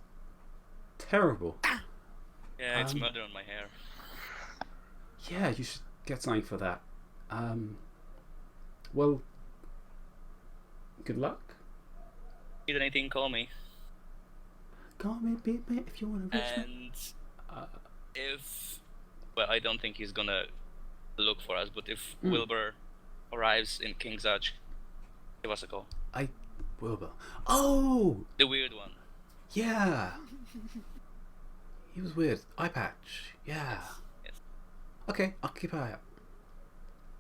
terrible. Yeah, it's murder on my hair. Yeah, you should get something for that. Well, good luck. Need anything, call me. Call me, beat me if you want to reach me. And if, well, I don't think he's gonna look for us, but if Wilbur arrives in King's Arch, give us a call. Wilbur. Oh! The weird one. Yeah! He was weird. Eye patch. Yeah. Yes. Okay, I'll keep an eye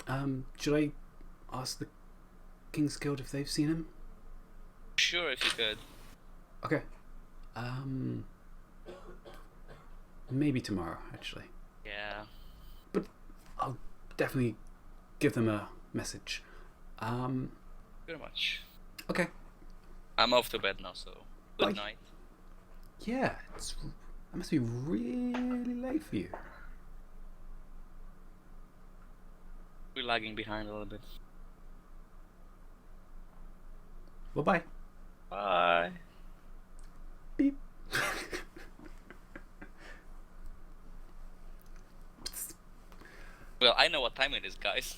out. Should I ask the King's Guild if they've seen him? Sure, if you could. Okay. Maybe tomorrow, actually. Yeah. But I'll definitely give them a message. Very much. Okay. I'm off to bed now, so good Bye. night. Yeah, it must be really late for you. We're lagging behind a little bit. Well, bye. Bye. Beep. Well, I know what time it is, guys.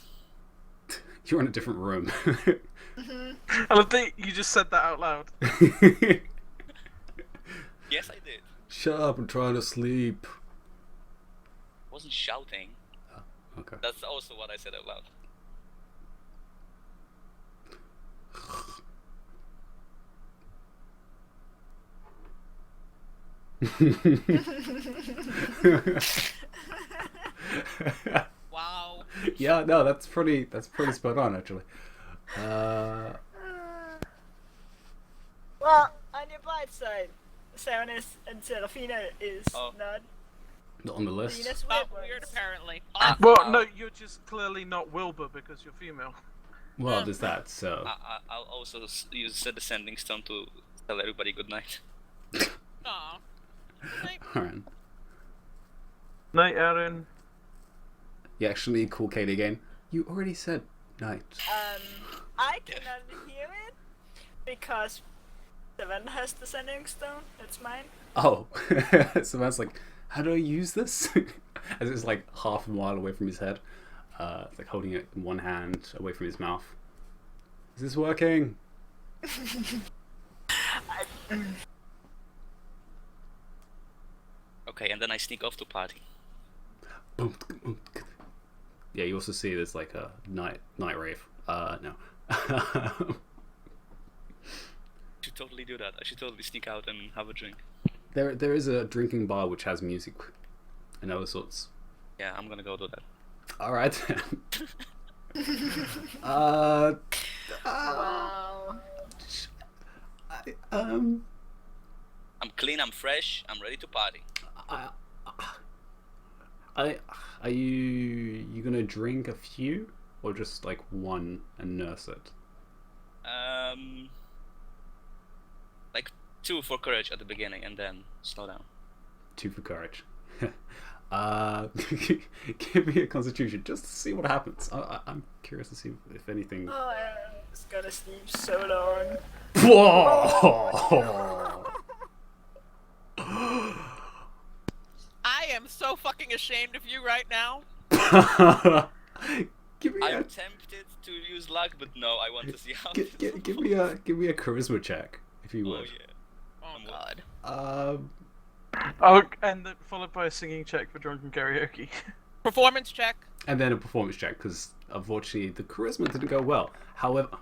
You're in a different room. I love that you just said that out loud. Yes, I did. Shut up, I'm trying to sleep. I wasn't shouting. Okay. That's also what I said out loud. Wow. Yeah, no, that's pretty spot on actually. Well, on your bright side, Serenus and Serafina is Oh. not Not on the list. Venus Not weird weird, ones. apparently. Well, no, you're just clearly not Wilbur because you're female. Well, there's that. So I'll also use the sending stone to tell everybody good night. Aw. alright. Night, Aaron. You actually call Katie again. You already said night. I cannot hear it because Seven has the sending stone. That's mine. Oh, so that's like, how do I use this? As it's like half a mile away from his head, like holding it in one hand away from his mouth. Is this working? Okay, and then I sneak off to party. Yeah, you also see there's like a night rave. No. I should totally do that. I should totally sneak out and have a drink. There is a drinking bar which has music and other sorts. Yeah, I'm gonna go do that. All right then. Wow. I'm clean, I'm fresh, I'm ready to party. Are you gonna drink a few or just like one and nurse it? Like 2 for courage at the beginning and then slow down. 2 for courage. Give me a constitution just to see what happens. I'm curious to see if anything. Oh, Aaron's gonna sleep so long. Whoa! I am so fucking ashamed of you right now. Give me I'm tempted to use luck, but no, I want to see how. give me a charisma check if you Oh would. yeah. Oh god. Oh, and then followed by a singing check for drunken karaoke. Performance check. And then a performance check because unfortunately the charisma didn't go well. However,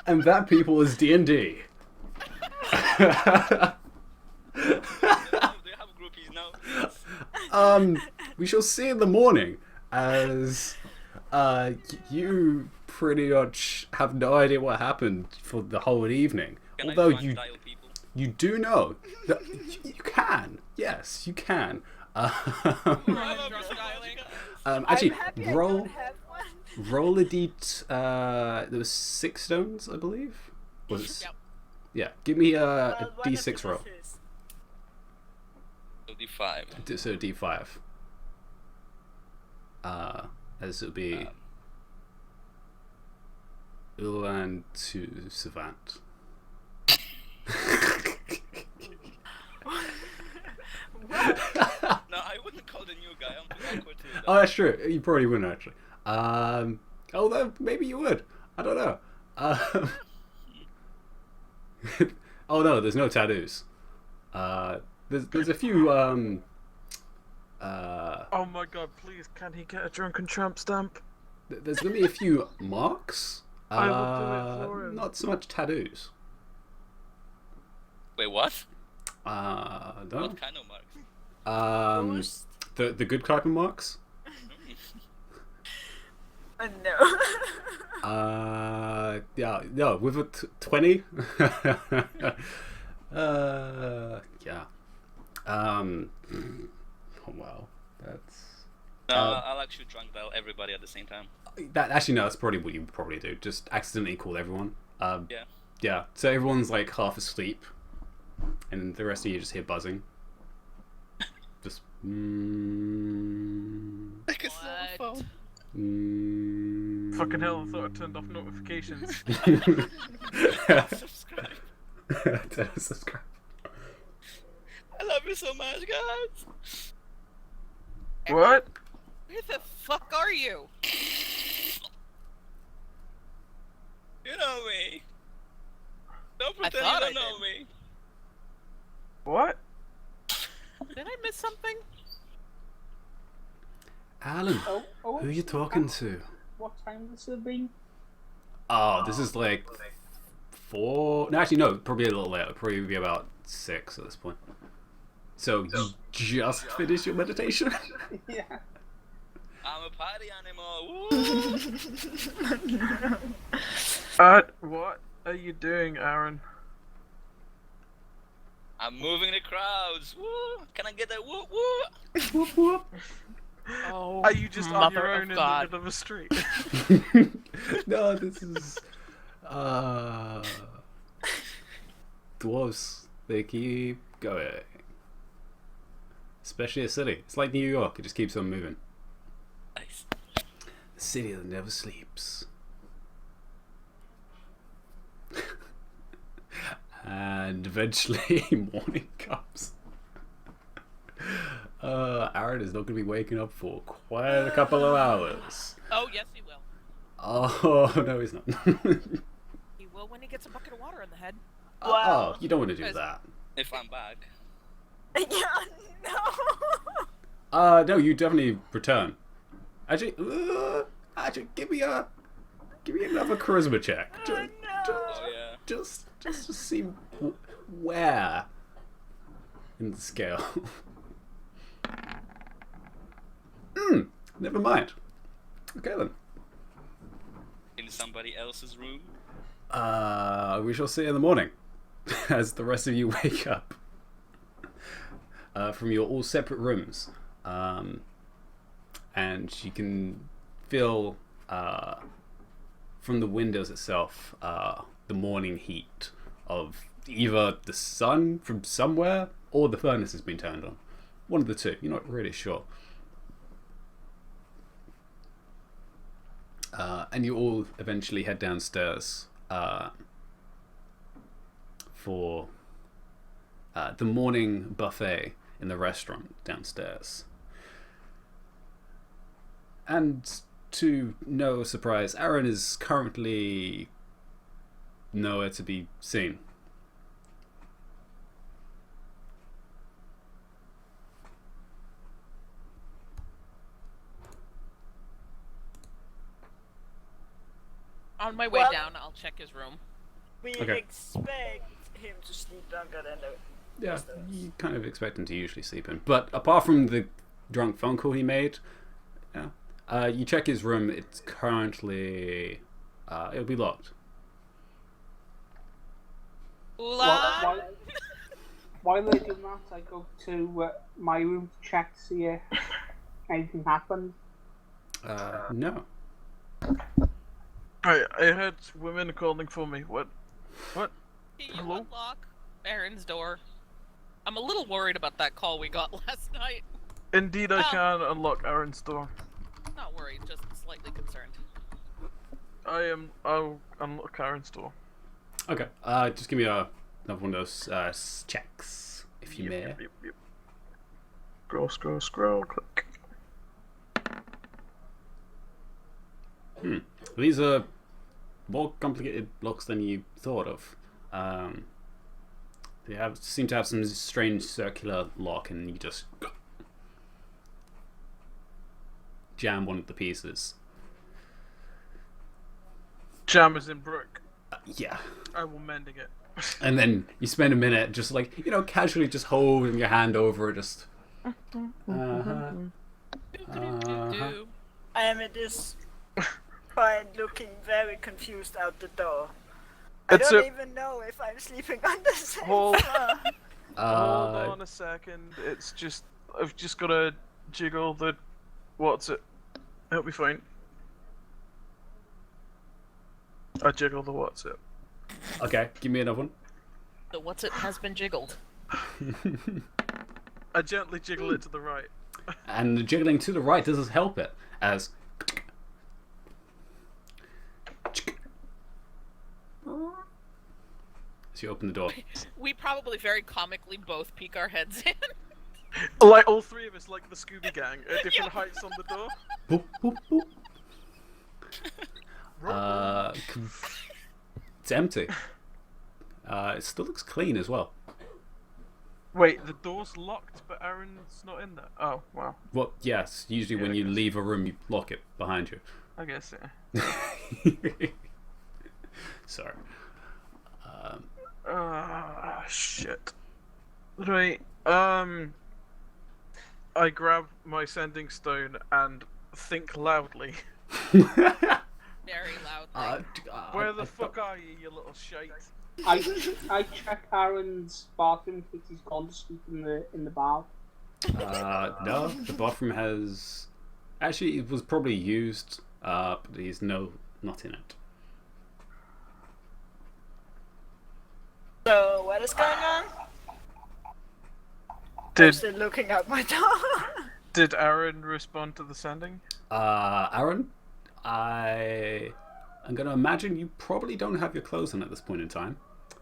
and that people is D&D. Do you have groupies now? We shall see in the morning as you pretty much have no idea what happened for the whole evening. Can Although I you dial people? you do know that you can. Yes, you can. Actually, I'm happy roll I don't have one. roll a d. There was 6 stones, I believe. Was it? Yep. Yeah. Give me a Well, one of d6 them roll. is his. So D5. So d5. As it would be Ulan to Savant. No, I wouldn't call the new guy. I'm too awkward to do that. Oh, that's true. You probably wouldn't actually. Although maybe you would. I don't know. Oh no, there's no tattoos. There's a few. Oh my god, please, can he get a drunken tramp stamp? There's gonna be a few marks. I will do it for him. Not so much tattoos. Wait, what? No. What kind of marks? Ghost? The good type of marks. Oh, no. Yeah, no, with a 20. Yeah. Oh wow, that's No, I'll actually drunk dial everybody at the same time. that. Actually, no, that's probably what you would probably do. Just accidentally call everyone. Yeah. Yeah. So everyone's like half asleep, and the rest of you just hear buzzing. Just Like a cell What? phone. Fucking hell, I thought I turned off notifications. Subscribe. Don't subscribe. I love you so much, guys. What? Where the fuck are you? You know me. Don't I pretend thought you I don't know did. me. What? Did I miss something? Alan, Oh, who are you talking to? What time has it been? Oh, this is like 4. No, actually, no. Probably a little later. Probably be about 6 at this point. So you just finished your meditation? Yeah. I'm a party animal. Woo! What are you doing, Aaron? I'm moving the crowds. Woo! Can I get that whoop whoop? Whoop whoop. Oh, Are you just on mother your of own in the God. middle of a street? No, this is dwarves. They keep going, especially a city. It's like New York. It just keeps on moving. Nice. The city that never sleeps. And eventually morning comes. Aaron is not going to be waking up for quite a couple of hours. Oh, yes, he will. Oh, no, he's not. He will when he gets a bucket of water in the head. Oh, you don't want to do that. If I'm back. Yeah, no. No, you definitely return. Actually, give me another charisma check. No. Oh yeah. Just to see where in the scale. Never mind. Okay then. In somebody else's room. We shall see in the morning as the rest of you wake up from your all separate rooms, and you can feel from the windows itself the morning heat of either the sun from somewhere or the furnace has been turned on. One of the two. You're not really sure. And you all eventually head downstairs for the morning buffet in the restaurant downstairs. And to no surprise, Aaron is currently nowhere to be seen. On my way Well- down, I'll check his room. We Okay. expect him to sleep longer than the. Yeah, you kind of expect him to usually sleep in. But apart from the drunk phone call he made, yeah, you check his room. It's currently it'll be locked. Ulan! While they're doing that, I go to my room to check to see if anything happened. No. I heard women calling for me. What? Can you Hello? unlock Aaron's door? I'm a little worried about that call we got last night. Indeed, I Oh. can unlock Aaron's door. Not worried, just slightly concerned. I'll unlock Aaron's door. Okay. Just give me another one of those checks, if you may. Yep. Scroll, click. These are more complicated locks than you thought of. They seem to have some strange circular lock, and you just jam one of the pieces. Jam is in broke. Yeah. I will mending it. And then you spend a minute just like, casually just holding your hand over it, just. Do-do-do-do-do. I am at this point looking very confused out the door. I It's don't a- even know if I'm sleeping on the same Hold- floor. Hold on a second. It's just I've just gotta jiggle the. What's it? It'll be fine. I jiggle the what's it. Okay, give me another one. The what's it has been jiggled. I gently jiggle it to the right. And the jiggling to the right doesn't help it, as you open the door. We probably very comically both peek our heads in. Like all three of us, like the Scooby Gang, at different heights on the door. Boop, boop, boop. It's empty. It still looks clean as well. Wait, the door's locked, but Aaron's not in there. Oh, wow. Well, yes. Usually, when you leave a room, you lock it behind you. I guess, yeah. Sorry. Shit. Right. I grab my sending stone and think loudly. Very loudly. Where the fuck are you, you little shite? I check Aaron's bathroom if he's gone to sleep in the bath. No, the bathroom has... Actually, it was probably used, but he's not in it. So what is going on? I'm Did still looking out my door. did Aaron respond to the sending? Aaron, I'm going to imagine you probably don't have your clothes on at this point in time.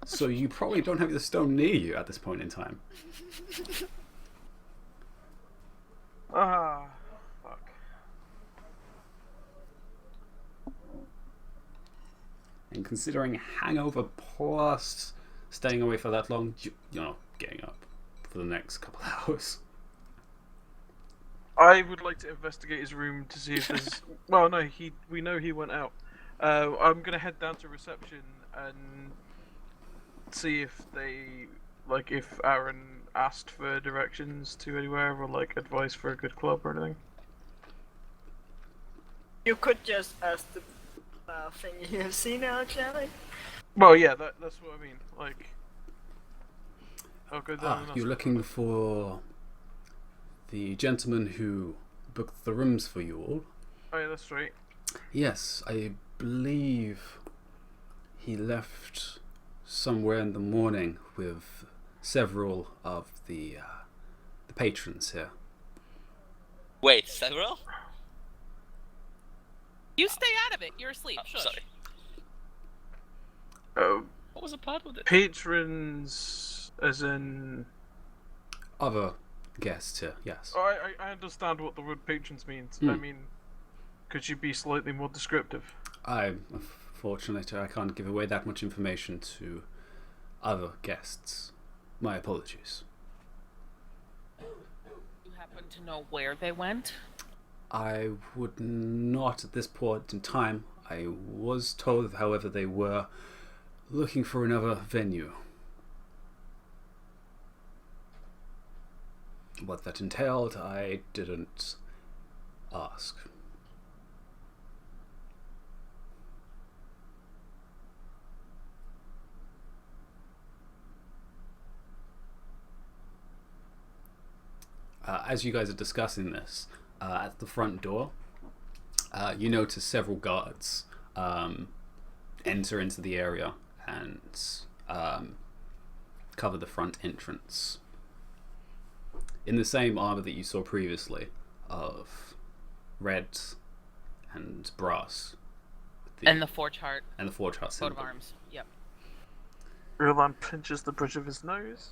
So you probably don't have the stone near you at this point in time. Ah, fuck. And considering hangover plus staying away for that long, you're not getting up for the next couple hours. I would like to investigate his room to see if there's. Well, no, we know he went out. I'm gonna head down to reception and see if if Aaron asked for directions to anywhere or like advice for a good club or anything. You could just ask the thing you've seen out, Charlie. Well, yeah, that's what I mean. Like, I'll go down. And You're looking for the gentleman who booked the rooms for you all. Oh, yeah, that's right. Yes, I believe he left somewhere in the morning with several of the patrons here. Wait, several? You stay out of it. You're asleep. Shush. Sorry. Oh, What was the part with it? patrons, as in. Other guests here, yes. Oh, I understand what the word patrons means. I mean, could you be slightly more descriptive? Unfortunately, I can't give away that much information to other guests. My apologies. You happen to know where they went? I would not at this point in time. I was told, however, they were looking for another venue. What that entailed, I didn't ask. As you guys are discussing this, at the front door, you notice several guards enter into the area and cover the front entrance in the same armor that you saw previously of red and brass. And the Forge Heart and the Forge Heart coat symbol. of arms. Yep. Roland pinches the bridge of his nose.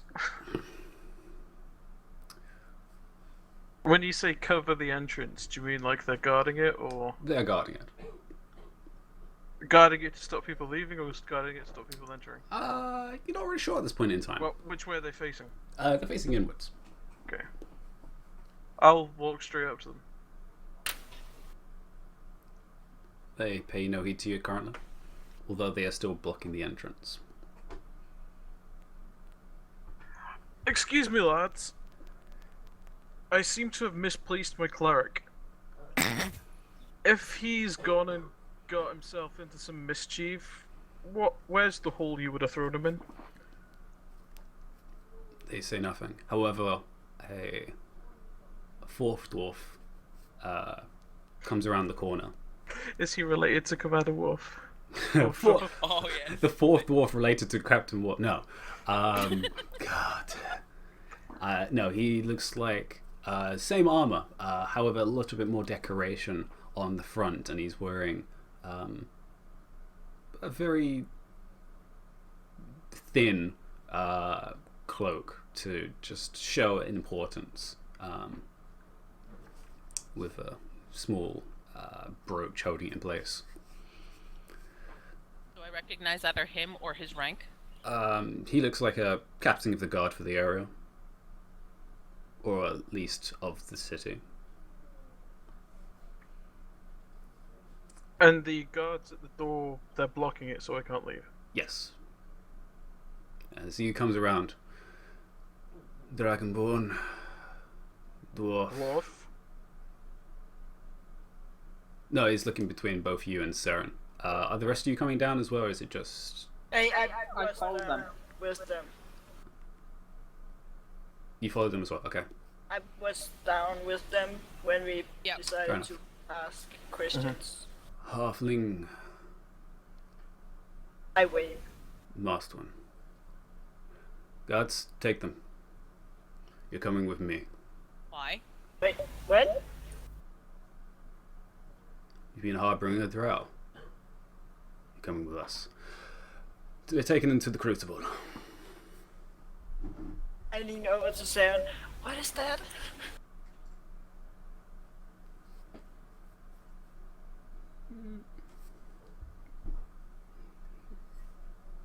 When you say cover the entrance, do you mean like they're guarding it, or They're guarding it. guarding it to stop people leaving, or just guarding it to stop people entering? You're not really sure at this point in time. Well, which way are they facing? They're facing inwards. Okay. I'll walk straight up to them. They pay no heed to you currently, although they are still blocking the entrance. Excuse me, lads. I seem to have misplaced my cleric. If he's gone and got himself into some mischief, where's the hole you would have thrown him in? They say nothing. However, a fourth dwarf comes around the corner. Is he related to Commander Wolf? Four- Oh yeah. the fourth dwarf related to Captain What? No. God. No, he looks like same armor, however a little bit more decoration on the front, and he's wearing a very thin cloak to just show importance, with a small brooch holding it in place. Do I recognize either him or his rank? He looks like a captain of the guard for the area, or at least of the city. And the guards at the door, they're blocking it so I can't leave. Yes. As he comes around, Dragonborn, dwarf. Dwarf. No, he's looking between both you and Seren. Are the rest of you coming down as well, or is it just... I follow them. with them. You followed them as well? Okay. I was down with them when we Yep. Fair decided enough. to ask questions. Halfling, I wait. masked one. Guards, take them. You're coming with me. Why? Wait, what? You've been harboring a drow. You're coming with us. They're taken into the Crucible. I lean over to Saren. What is that?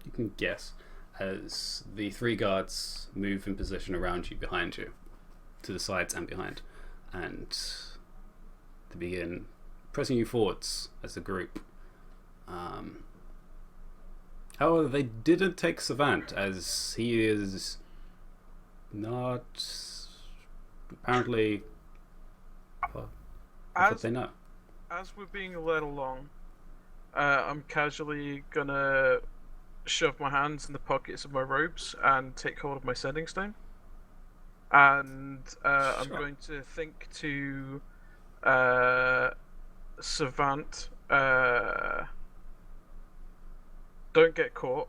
You can guess as the three guards move in position around you, behind you, to the sides and behind, and they begin pressing you forwards as a group. However, they didn't take Savant, as he is not apparently. Well, that's what they know. As we're being led along, I'm casually gonna shove my hands in the pockets of my robes and take hold of my sending stone. And I'm Sure. going to think to Savant, don't get caught.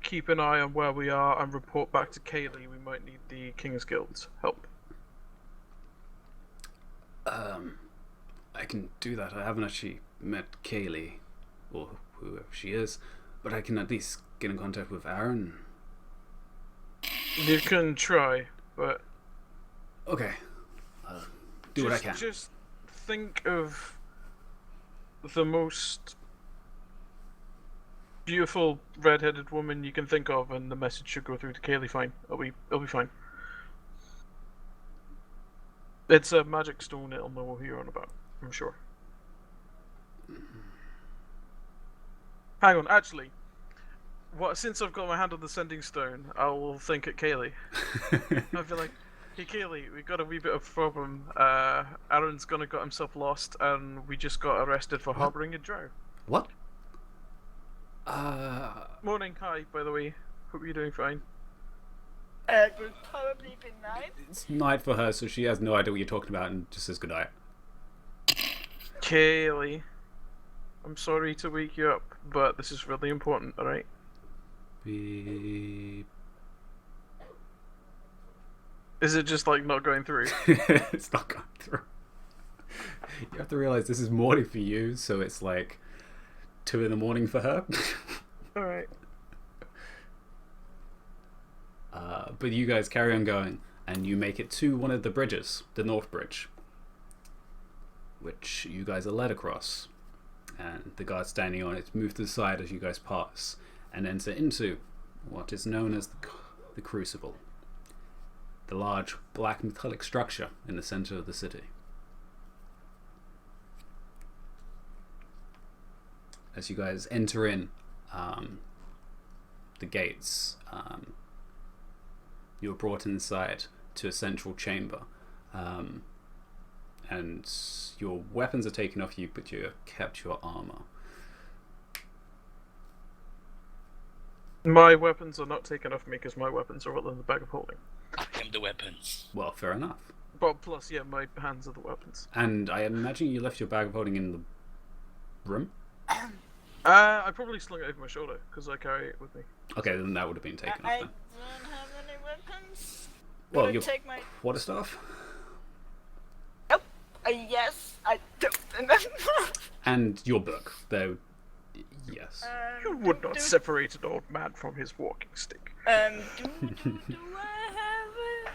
Keep an eye on where we are and report back to Kaylee. We might need the King's Guild's help. I can do that. I haven't actually met Kaylee, or whoever she is, but I can at least get in contact with Aaron. You can try, but Okay. Do what I can. Just think of the most beautiful red-headed woman you can think of, and the message should go through to Kaylee. Fine, it'll be fine. It's a magic stone. It'll know who you're on about. I'm sure. Hang on, actually, since I've got my hand on the sending stone, I will think at Kaylee. I'll be like, hey Kaylee, we got a wee bit of a problem. Aaron's got himself lost, and we just got arrested for harboring a drow. What? Morning, hi, by the way. Hope you're doing fine. It will probably be night. It's night for her, so she has no idea what you're talking about and just says goodnight. Kaylee, I'm sorry to wake you up, but this is really important, alright? Beep. Is it just like not going through? It's not going through. You have to realize this is morning for you, so it's like 2 a.m. for her. Alright. But you guys carry on going, and you make it to one of the bridges, the North Bridge, which you guys are led across. And the guards standing on it move to the side as you guys pass, and enter into what is known as the Crucible, the large black metallic structure in the center of the city. As you guys enter in the gates, you're brought inside to a central chamber, and your weapons are taken off you, but you kept your armor. My weapons are not taken off me because my weapons are all in the bag of holding. I am the weapons. Well, fair enough. But plus, yeah, my hands are the weapons. And I imagine you left your bag of holding in the room? I probably slung it over my shoulder because I carry it with me. Okay, then that would have been taken I off then. don't have any weapons. Well, Gonna your take my. quarterstaff Yes, I don't remember. and your book, though. Yes. You would not separate an old man from his walking stick. Do I have it?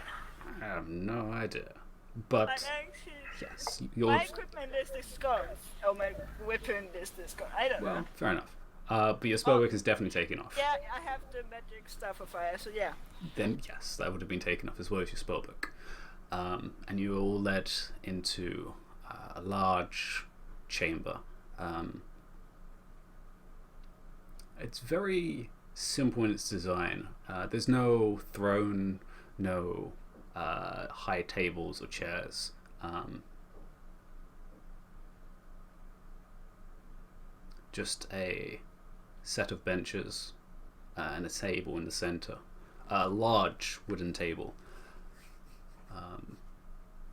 I have no idea. I But actually. yes, My you're equipment is the scarf. Oh, my weapon is the scarf. I don't well, know. fair enough. But your spellbook is definitely taken off. Yeah, I have the magic staff of fire, so yeah. Then yes, that would have been taken off as well as your spellbook. And you were all led into a large chamber. It's very simple in its design. There's no throne, no high tables or chairs. Just a set of benches and a table in the center. A large wooden table,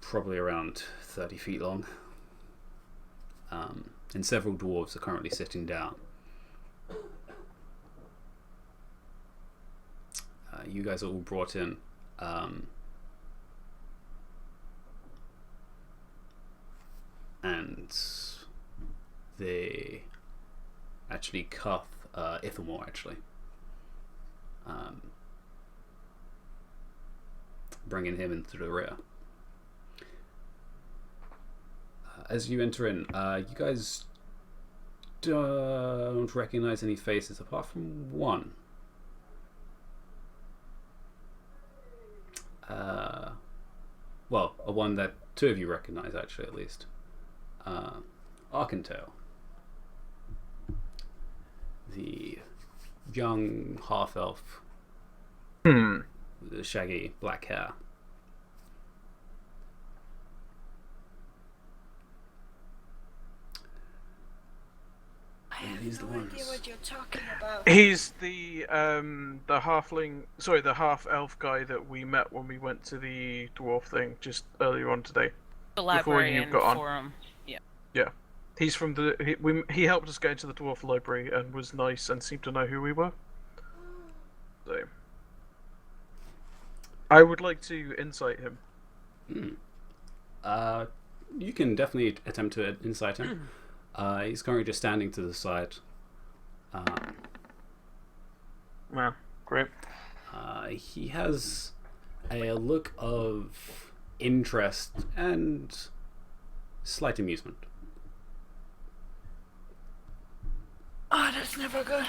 probably around 30 feet long. And several dwarves are currently sitting down. You guys are all brought in. And they actually cuff Ithamore, actually. Bringing him into the rear. As you enter in, you guys don't recognize any faces apart from one. Well, a one that two of you recognize, actually, at least. Arkentail. The young half-elf with the shaggy black hair. I have These no the idea ones. what you're talking about. He's the halfling, sorry, the half elf guy that we met when we went to the dwarf thing just earlier on today. The Before you librarian got on. forum. Yeah, he's from the. He helped us get into the dwarf library and was nice and seemed to know who we were. So, I would like to insight him. You can definitely attempt to incite him. He's currently just standing to the side. Yeah, great. He has a look of interest and slight amusement. Oh, that's never good.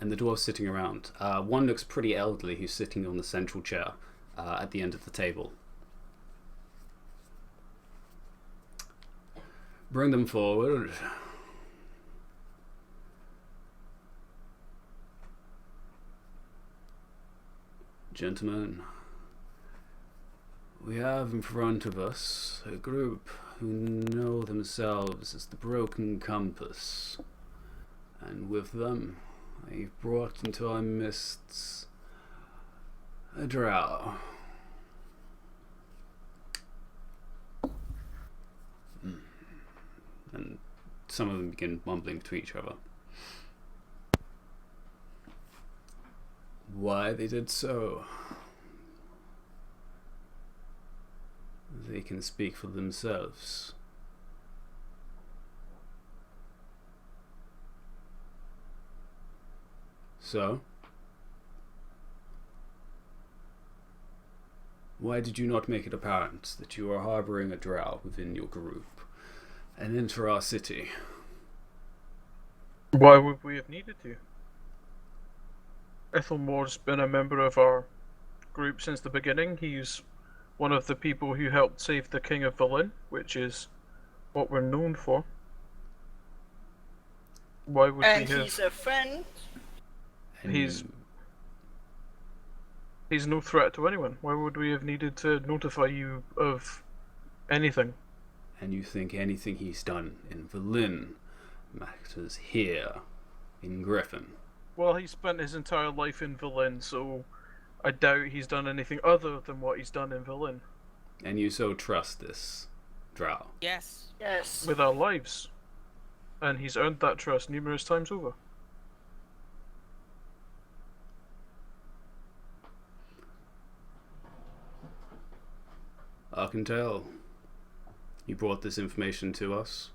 And the dwarves sitting around. One looks pretty elderly, who's sitting on the central chair at the end of the table. Bring them forward. Gentlemen, we have in front of us a group who know themselves as the Broken Compass, and with them they've brought into our midst a drow. And some of them begin mumbling to each other. Why they did so, they can speak for themselves. So, why did you not make it apparent that you are harboring a drow within your group and enter our city? Why would we have needed to? Ethelmore's been a member of our group since the beginning. He's one of the people who helped save the King of Berlin, which is what we're known for. Why would And we have... he's a friend. And He's no threat to anyone. Why would we have needed to notify you of anything? And you think anything he's done in Berlin matters here in Griffin? Well, he spent his entire life in Berlin, so I doubt he's done anything other than what he's done in Berlin. And you so trust this drow? Yes. Yes. With our lives. And he's earned that trust numerous times over. I can tell. You brought this information to us.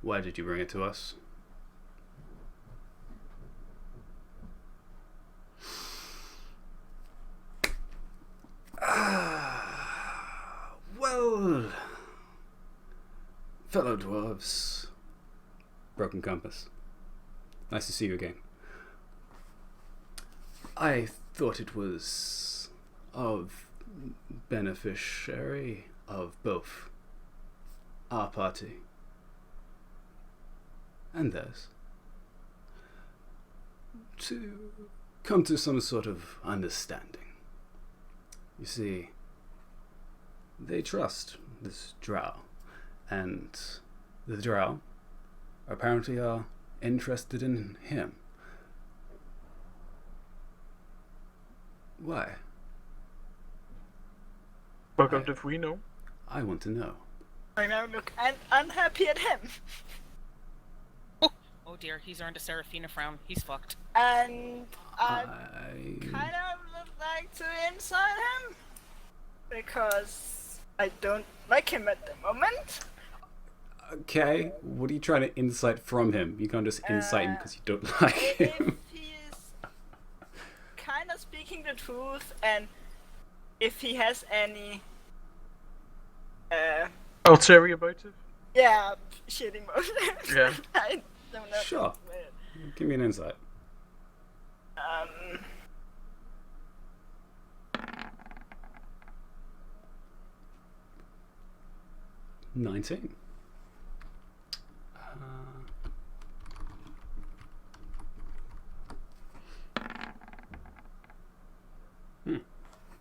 Why did you bring it to us? Well, fellow dwarves. Broken Compass. Nice to see you again. I thought it was of beneficiary of both our party and theirs to come to some sort of understanding. You see, they trust this drow, and the drow apparently are interested in him. Why? Welcome if we know. I want to know. I now look unhappy at him. Oh dear, he's earned a Seraphina frown. He's fucked. And I I kind of would like to inside him. Because I don't like him at the moment. Okay, what are you trying to insight from him? You can't just insight him because you don't like If him. he is kind of speaking the truth, and if he has any, Ulterior motive? yeah, shitty motives. Yeah. I don't know. Sure. Give me an insight. Um, 19.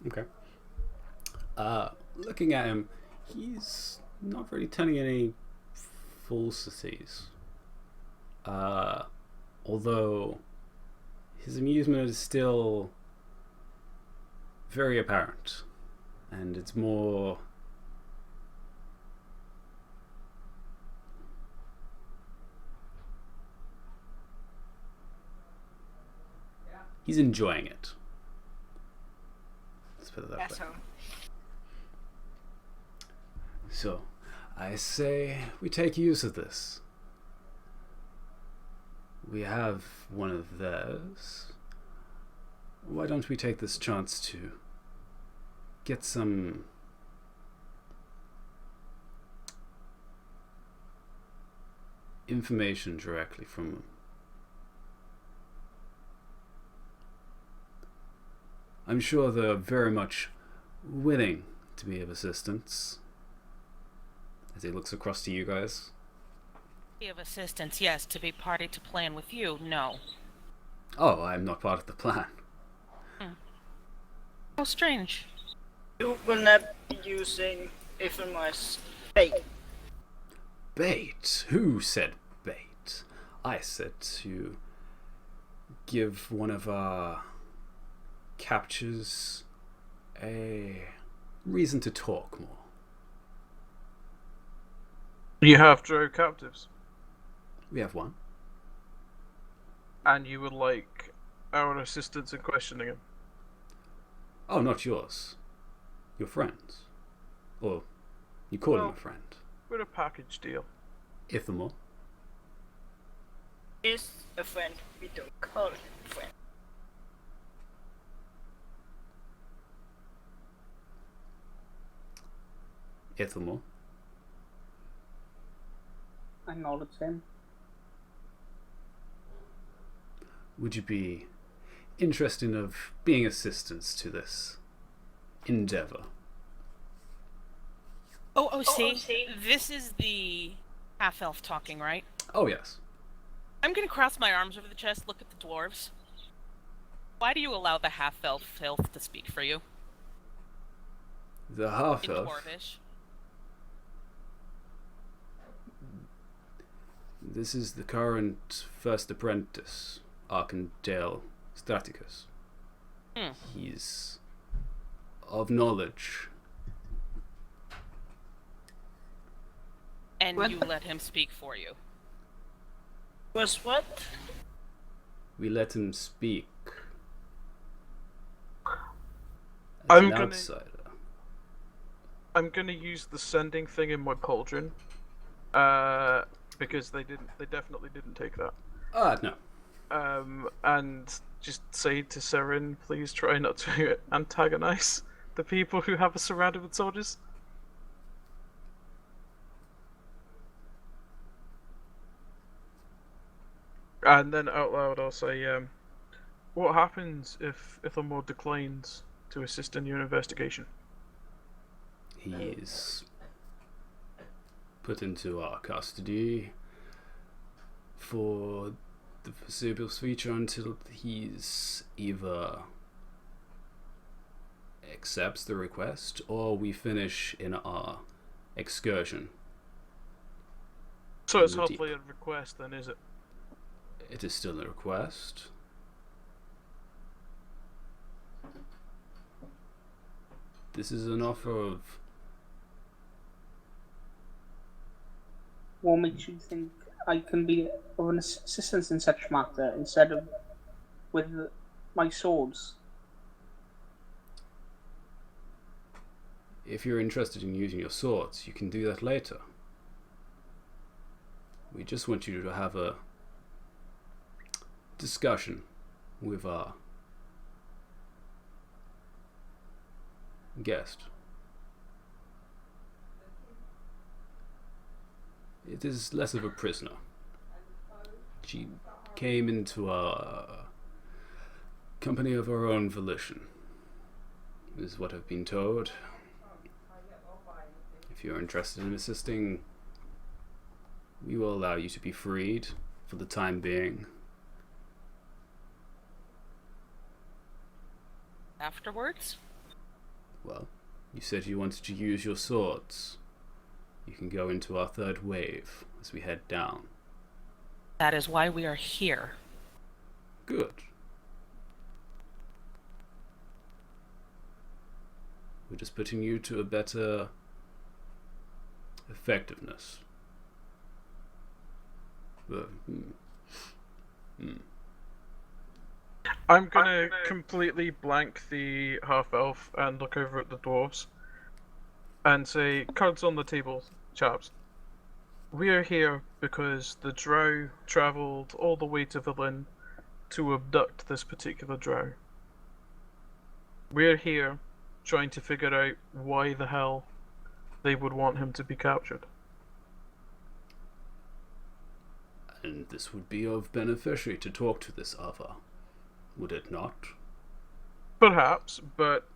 Okay. Looking at him, he's not really telling any falsities. Although his amusement is still very apparent, and it's more he's enjoying it. Let's put it that way. asshole. So, I say we take use of this. We have one of theirs. Why don't we take this chance to get some information directly from them? I'm sure they're very much willing to be of assistance. As he looks across to you guys. Be of assistance, yes. To be party to plan with you, no. Oh, I'm not part of the plan. How strange. You will not be using Ephemer's bait. Bait? Who said bait? I said to give one of our captures a reason to talk more. You have drove captives, We have one. and you would like our assistance in questioning him. Oh, not yours. Your friends. Or you call him Well- a friend. We're a package deal. Ithamore. Is a friend. We don't call him friend. Ithamore. Acknowledge him. Would you be interested of being assistance to this endeavor? Oh, see? This is the half-elf talking, right? Oh, yes. I'm gonna cross my arms over the chest, look at the dwarves. Why do you allow the half-elf filth to speak for you? The In half-elf. Dwarvish? This is the current first apprentice, Arkandale Straticus. He's of knowledge. And What? you let him speak for you. Was what? We let him speak. As I'm an gonna- outsider. I'm gonna use the sending thing in my pauldron, because they definitely didn't take that. No. And just say to Seren, please try not to antagonize the people who have us surrounded with soldiers. And then out loud I'll say, what happens if Ithelmore declines to assist in your investigation? He is put into our custody for the foreseeable future until he's either accepts the request or we finish in our excursion. So it's in the deep. hardly a request then, is it? It is still a request. This is an offer of... What makes you think I can be of an assistance in such matter instead of with my swords? If you're interested in using your swords, you can do that later. We just want you to have a discussion with our guest. It is less of a prisoner. She came into our company of her own volition, is what I've been told. If you're interested in assisting, we will allow you to be freed for the time being. Afterwards? Well, you said you wanted to use your swords. You can go into our third wave as we head down. That is why we are here. Good. We're just putting you to a better effectiveness. I'm gonna completely blank the half-elf and look over at the dwarves and say, cards on the table, chaps. We are here because the drow travelled all the way to Villin to abduct this particular drow. We're here trying to figure out why the hell they would want him to be captured. And this would be of beneficiary to talk to this other, would it not? Perhaps, but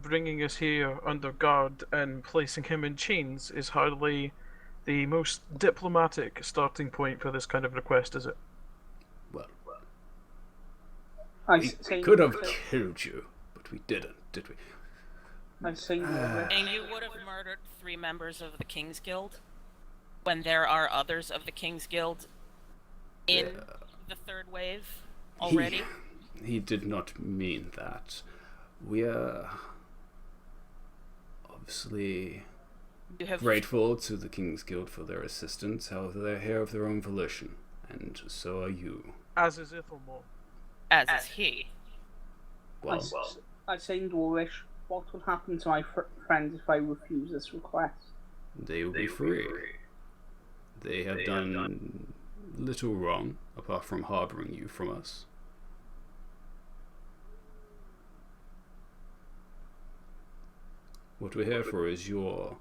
bringing us here under guard and placing him in chains is hardly the most diplomatic starting point for this kind of request, is it? Well, I we say could have killed you, but we didn't, did we? I say And you would have murdered 3 members of the King's Guild when there are others of the King's Guild in the third wave already? He did not mean that. We are obviously grateful to the King's Guild for their assistance. However, they're here of their own volition, and so are you. As is Ithelmore. As is he. I say in Dwarvish, what would happen to my friends if I refuse this request? They will be free. They have done little wrong, apart from harboring you from us. What we're here for is your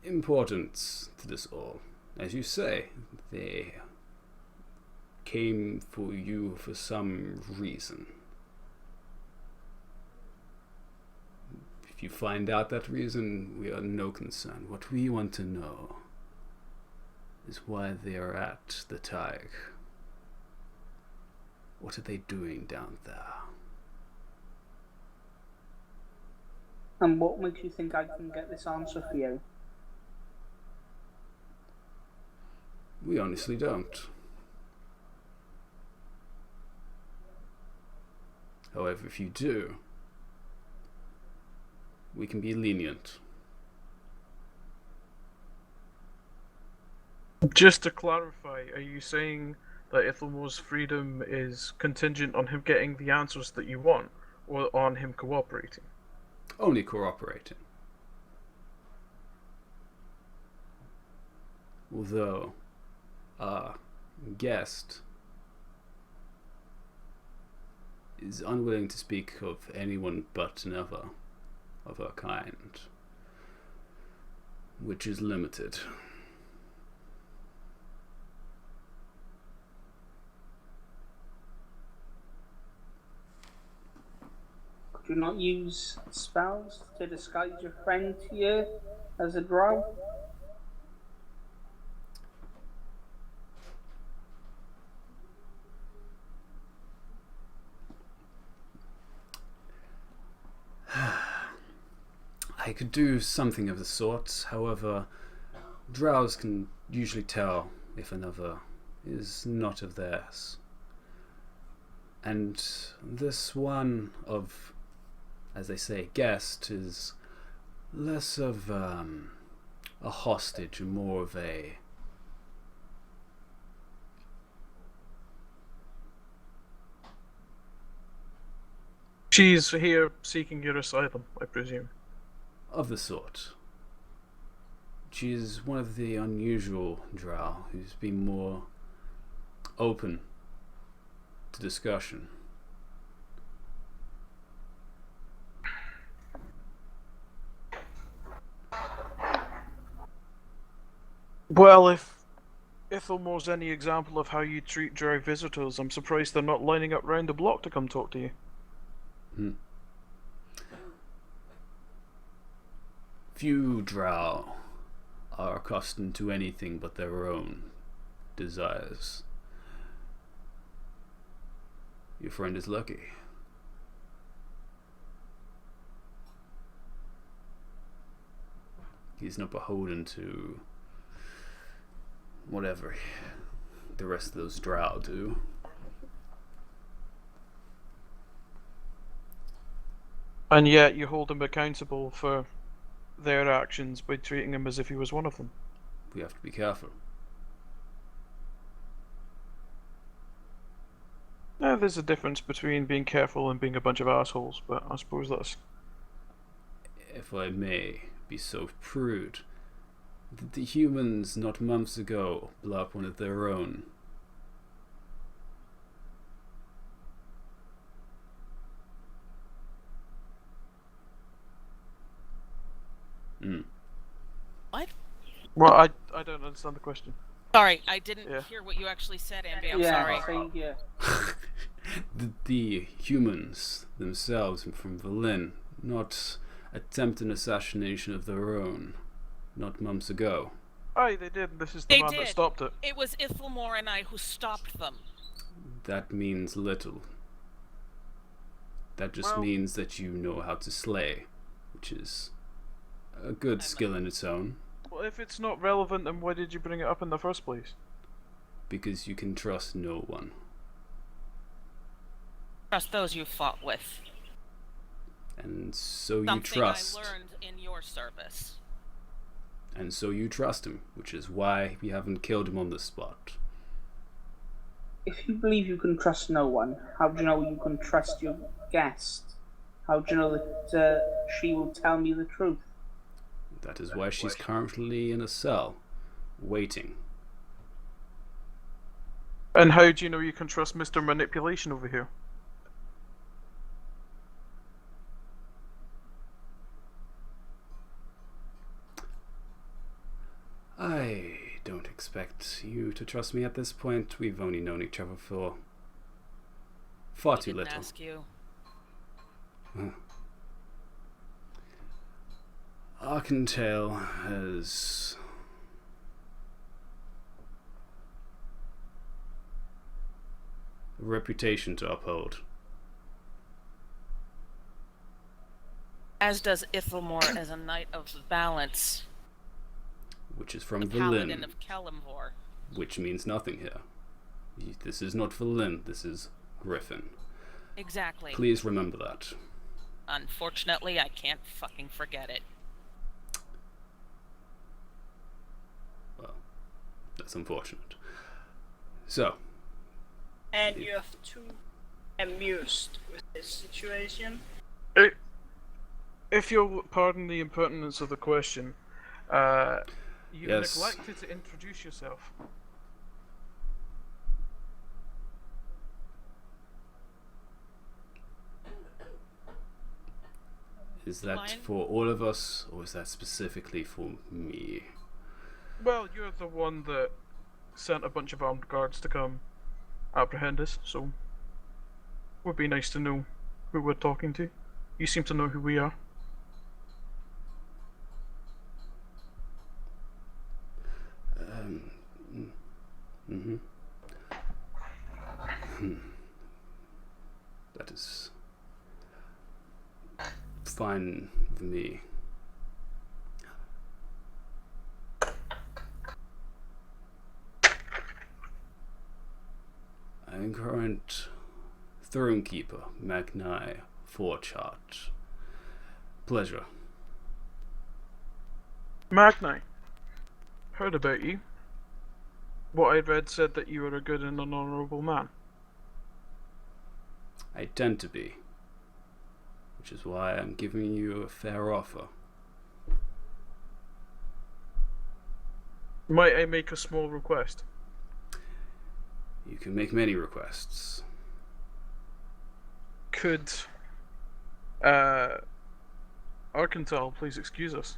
importance to this all. As you say, they came for you for some reason. If you find out that reason, we are no concern. What we want to know is why they are at the Tig. What are they doing down there? And what makes you think I can get this answer for you? We honestly don't. However, if you do, we can be lenient. Just to clarify, are you saying that Ithelmore's freedom is contingent on him getting the answers that you want? or on him cooperating? Only cooperating. Although, our guest is unwilling to speak of anyone but another of her kind, which is limited. Could you not use spells to disguise your friend here as a drow? I could do something of the sort. However, drows can usually tell if another is not of theirs. And this one of, as they say, guest is less of a hostage and more of a... She's here seeking your asylum, I presume. of the sort. She is one of the unusual drow who's been more open to discussion. Well, if Ithelmore's any example of how you treat drow visitors, I'm surprised they're not lining up round the block to come talk to you. Few drow are accustomed to anything but their own desires. Your friend is lucky. He's not beholden to whatever the rest of those drow do. And yet you hold him accountable for their actions by treating him as if he was one of them. We have to be careful. Now, there's a difference between being careful and being a bunch of assholes, but I suppose that's... If I may be so prude, did the humans not months ago blow up one of their own? What? Well, I don't understand the question. Sorry, I didn't Yeah. hear what you actually said, Ambi. I'm yeah, sorry. saying, yeah. The humans themselves from Berlin not attempt an assassination of their own, not months ago. Aye, they did. This is the They man did. that stopped it. It was Ithelmore and I who stopped them. That means little. That just Well- means that you know how to slay, which is a good skill in its own, Well, if it's not relevant, then why did you bring it up in the first place? because you can trust no one. Trust those you fought with. And so you Something trust. I learned in your service. And so you trust him, which is why we haven't killed him on the spot. If you believe you can trust no one, how do you know you can trust your guest? How do you know that she will tell me the truth? That is why she's currently in a cell, waiting. And how do you know you can trust Mr. Manipulation over here? I don't expect you to trust me at this point. We've only known each other for far too Didn't little. ask you. Arkentail has a reputation to uphold. As does Ithelmore as a knight of the balance, Which is from the paladin Berlin, of Kalimvor. which means nothing here. This is not Berlin, this is Griffin. Exactly. Please remember that. Unfortunately, I can't fucking forget it. Well, that's unfortunate. So, And you have two amused with this situation. If you'll pardon the impertinence of the question, you Yes. neglected to introduce yourself. Is that Lion? for all of us, or is that specifically for me? Well, you're the one that sent a bunch of armed guards to come apprehend us, so would be nice to know who we're talking to. You seem to know who we are. Mm-hmm. That is fine with me. I am current Thronekeeper, Magni Forchart. Pleasure. Magni, heard about you. What I read said that you were a good and an honourable man. I tend to be, which is why I'm giving you a fair offer. Might I make a small request? You can make many requests. Could Arkansas please excuse us?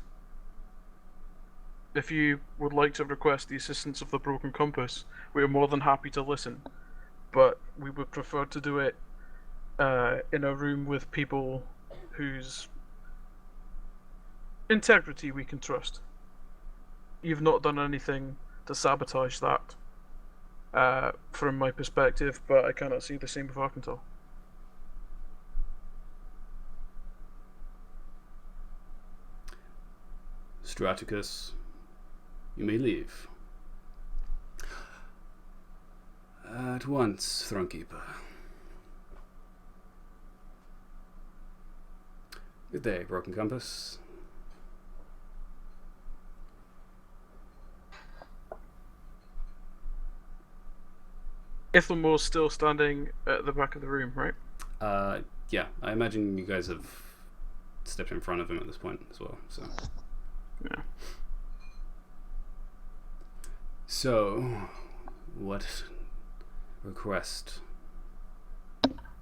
If you would like to request the assistance of the Broken Compass, we are more than happy to listen, but we would prefer to do it in a room with people whose integrity we can trust. You've not done anything to sabotage that, from my perspective, but I cannot see the same with Arkansas. Straticus, you may leave. At once, Thronekeeper. Good day, Broken Compass. Ithelmore's still standing at the back of the room, right? Yeah, I imagine you guys have stepped in front of him at this point as well, so. Yeah. So, what request?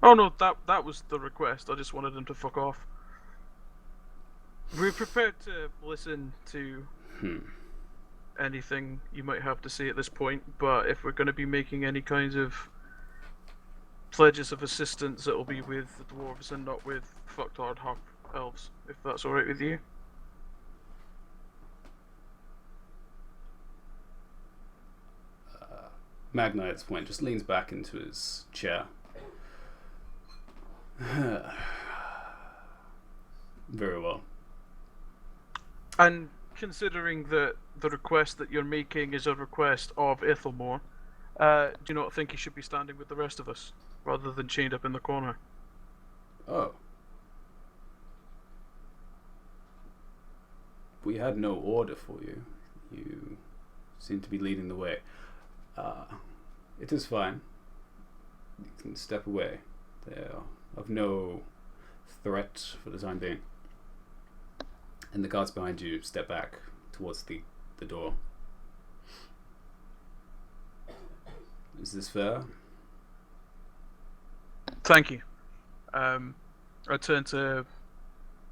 Oh no, that was the request. I just wanted him to fuck off. We're prepared to listen to anything you might have to say at this point, but if we're going to be making any kinds of pledges of assistance, it'll be with the dwarves and not with fucktard half elves, if that's alright with you. Magni at this point just leans back into his chair. Very well. And considering that the request that you're making is a request of Ithelmore, do you not think he should be standing with the rest of us, rather than chained up in the corner? Oh. We had no order for you. You seem to be leading the way. It is fine. You can step away. They are of no threat for the time being. And the guards behind you step back towards the door. Is this fair? Thank you. I turn to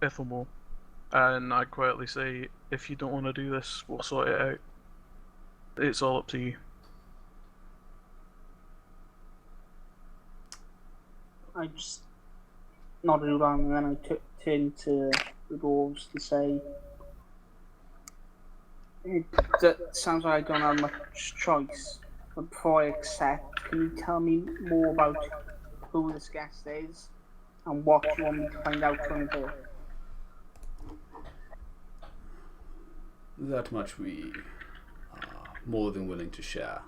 Ithelmore and I quietly say, if you don't want to do this, we'll sort it out. It's all up to you. I just nodded around and then I turned to the dwarves to say, that sounds like I don't have much choice. But before I accept, can you tell me more about who this guest is and what you want me to find out from her? That much we are more than willing to share.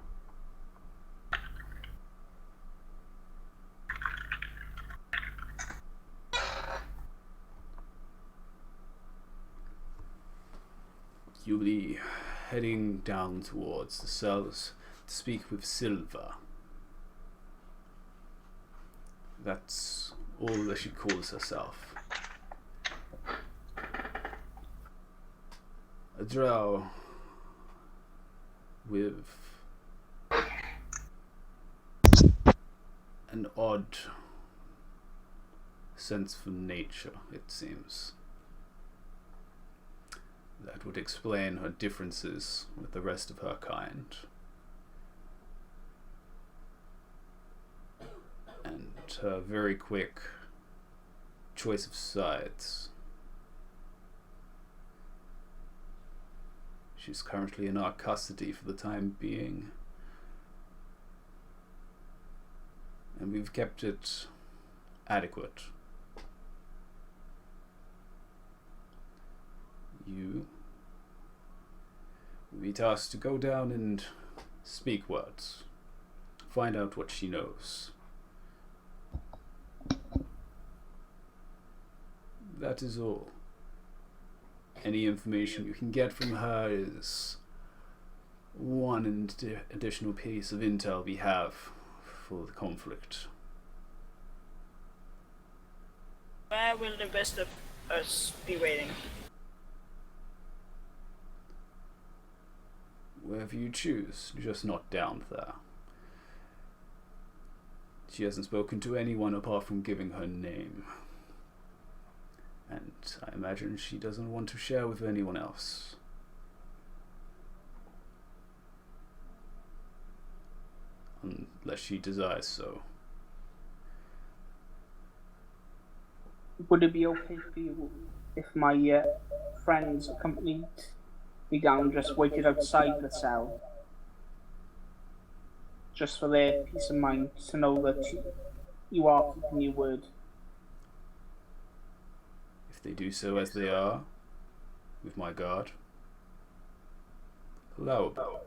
You'll be heading down towards the cells to speak with Silva. That's all that she calls herself. A drow with an odd sense for nature, it seems. That would explain her differences with the rest of her kind. And her very quick choice of sides. She's currently in our custody for the time being. And we've kept it adequate. You will be tasked to go down and speak words. Find out what she knows. That is all. Any information you can get from her is one additional piece of intel we have for the conflict. Where will the rest of us be waiting? Wherever you choose, just not down there. She hasn't spoken to anyone apart from giving her name. And I imagine she doesn't want to share with anyone else. Unless she desires so. Would it be okay for you if my friends accompanied me down, just waited outside the cell? Just for their peace of mind, to know that you are keeping your word. If they do so as they are, with my guard, allowable.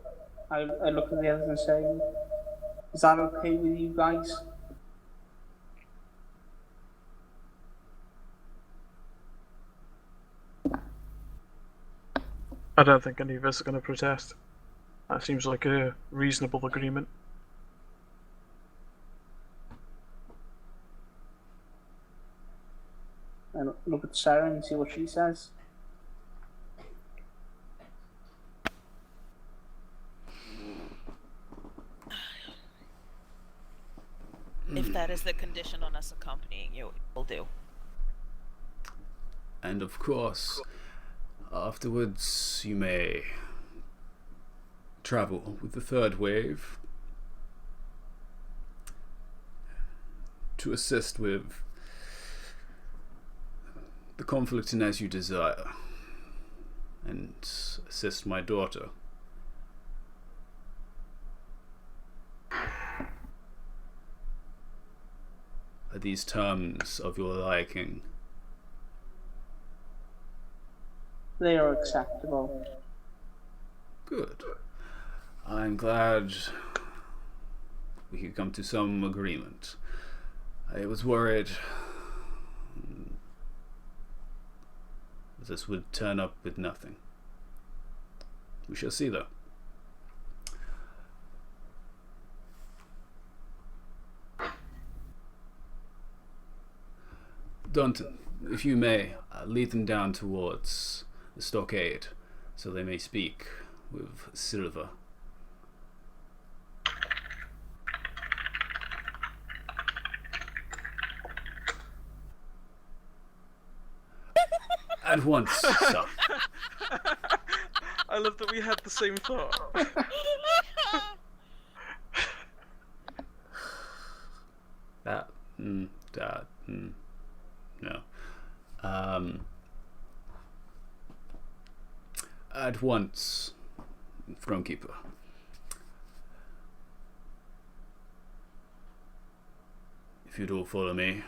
I look at the others and say, is that okay with you guys? I don't think any of us are going to protest. That seems like a reasonable agreement. And look at Sarah and see what she says. If that is the condition on us accompanying you, we'll do. And of course, afterwards you may travel with the third wave to assist with the conflict in as you desire, and assist my daughter. Are these terms of your liking? They are acceptable. Good. I'm glad we could come to some agreement. I was worried this would turn up with nothing. We shall see, though. Dunton, if you may, lead them down towards the stockade, so they may speak with Silver. At once, sir. I love that we had the same thought. No. At once, Thronekeeper. If you'd all follow me,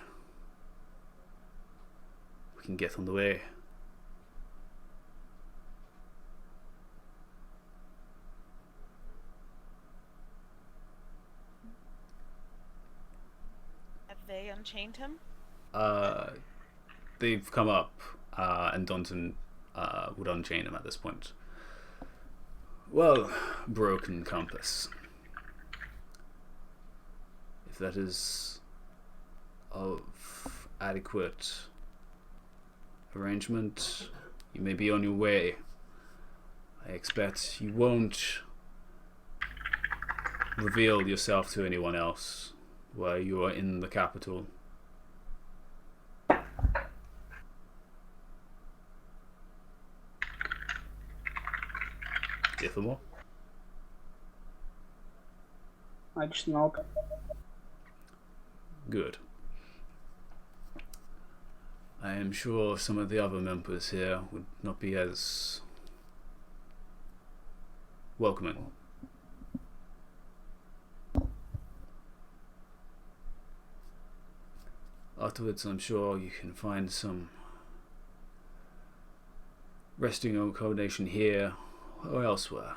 we can get on the way. Have they unchained him? They've come up, and Dunton would unchain him at this point. Well, broken compass. If that is of adequate arrangement, you may be on your way. I expect you won't reveal yourself to anyone else while you are in the capital. Ithamore? I just nod. Good. I am sure some of the other members here would not be as welcoming. Afterwards, I'm sure you can find some resting accommodation here or elsewhere.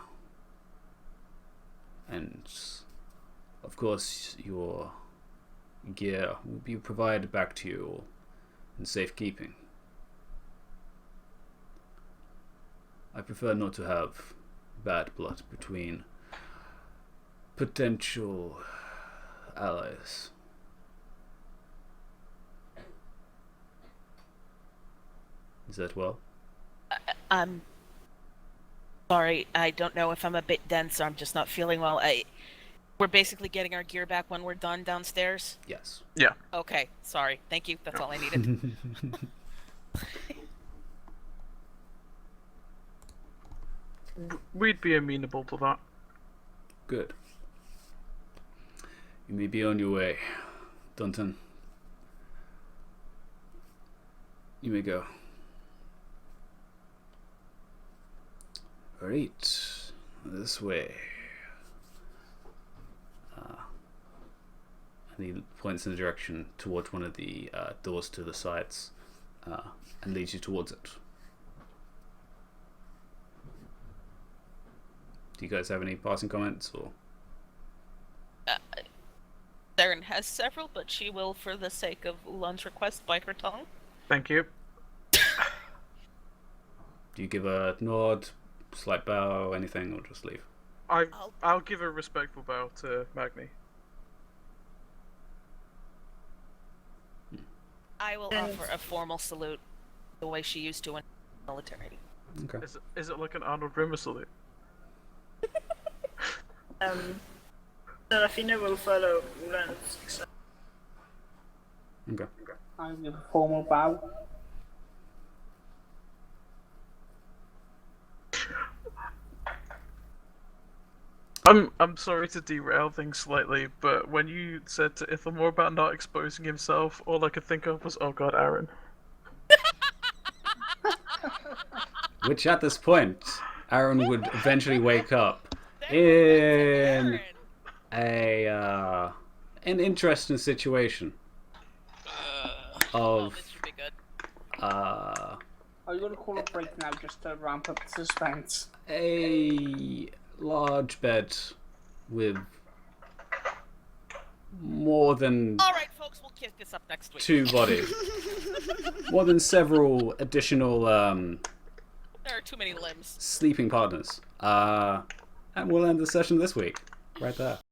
And, of course, your gear will be provided back to you in safekeeping. I prefer not to have bad blood between potential allies. Is that well? I'm sorry, I don't know if I'm a bit dense or I'm just not feeling well. We're basically getting our gear back when we're done downstairs? Yes. Yeah. Okay, sorry. Thank you. That's all I needed. We'd be amenable to that. Good. You may be on your way, Dunton. You may go. Alright, this way. And he points in the direction towards one of the doors to the sides and leads you towards it. Do you guys have any passing comments? Or Theron has several, but she will, for the sake of Ulan's request, bite her tongue. Thank you. do you give a nod, slight bow, anything, or just leave? I'll give a respectful bow to Magni. I will offer a formal salute the way she used to in the military. Okay. Is it like an Arnold Rimmer salute? Serafina will follow Ulan's example. Okay. I give a formal bow. I'm sorry to derail things slightly, but when you said to Ithamore about not exposing himself, all I could think of was, oh god, Aaron. Which at this point, Aaron would eventually wake up in an interesting situation of This should be good. Are you going to call a break now just to ramp up the suspense? a large bed with more than Alright, folks, we'll kick this up next week. 2 bodies. More than several additional There are too many limbs. sleeping partners. And we'll end the session this week. Right there.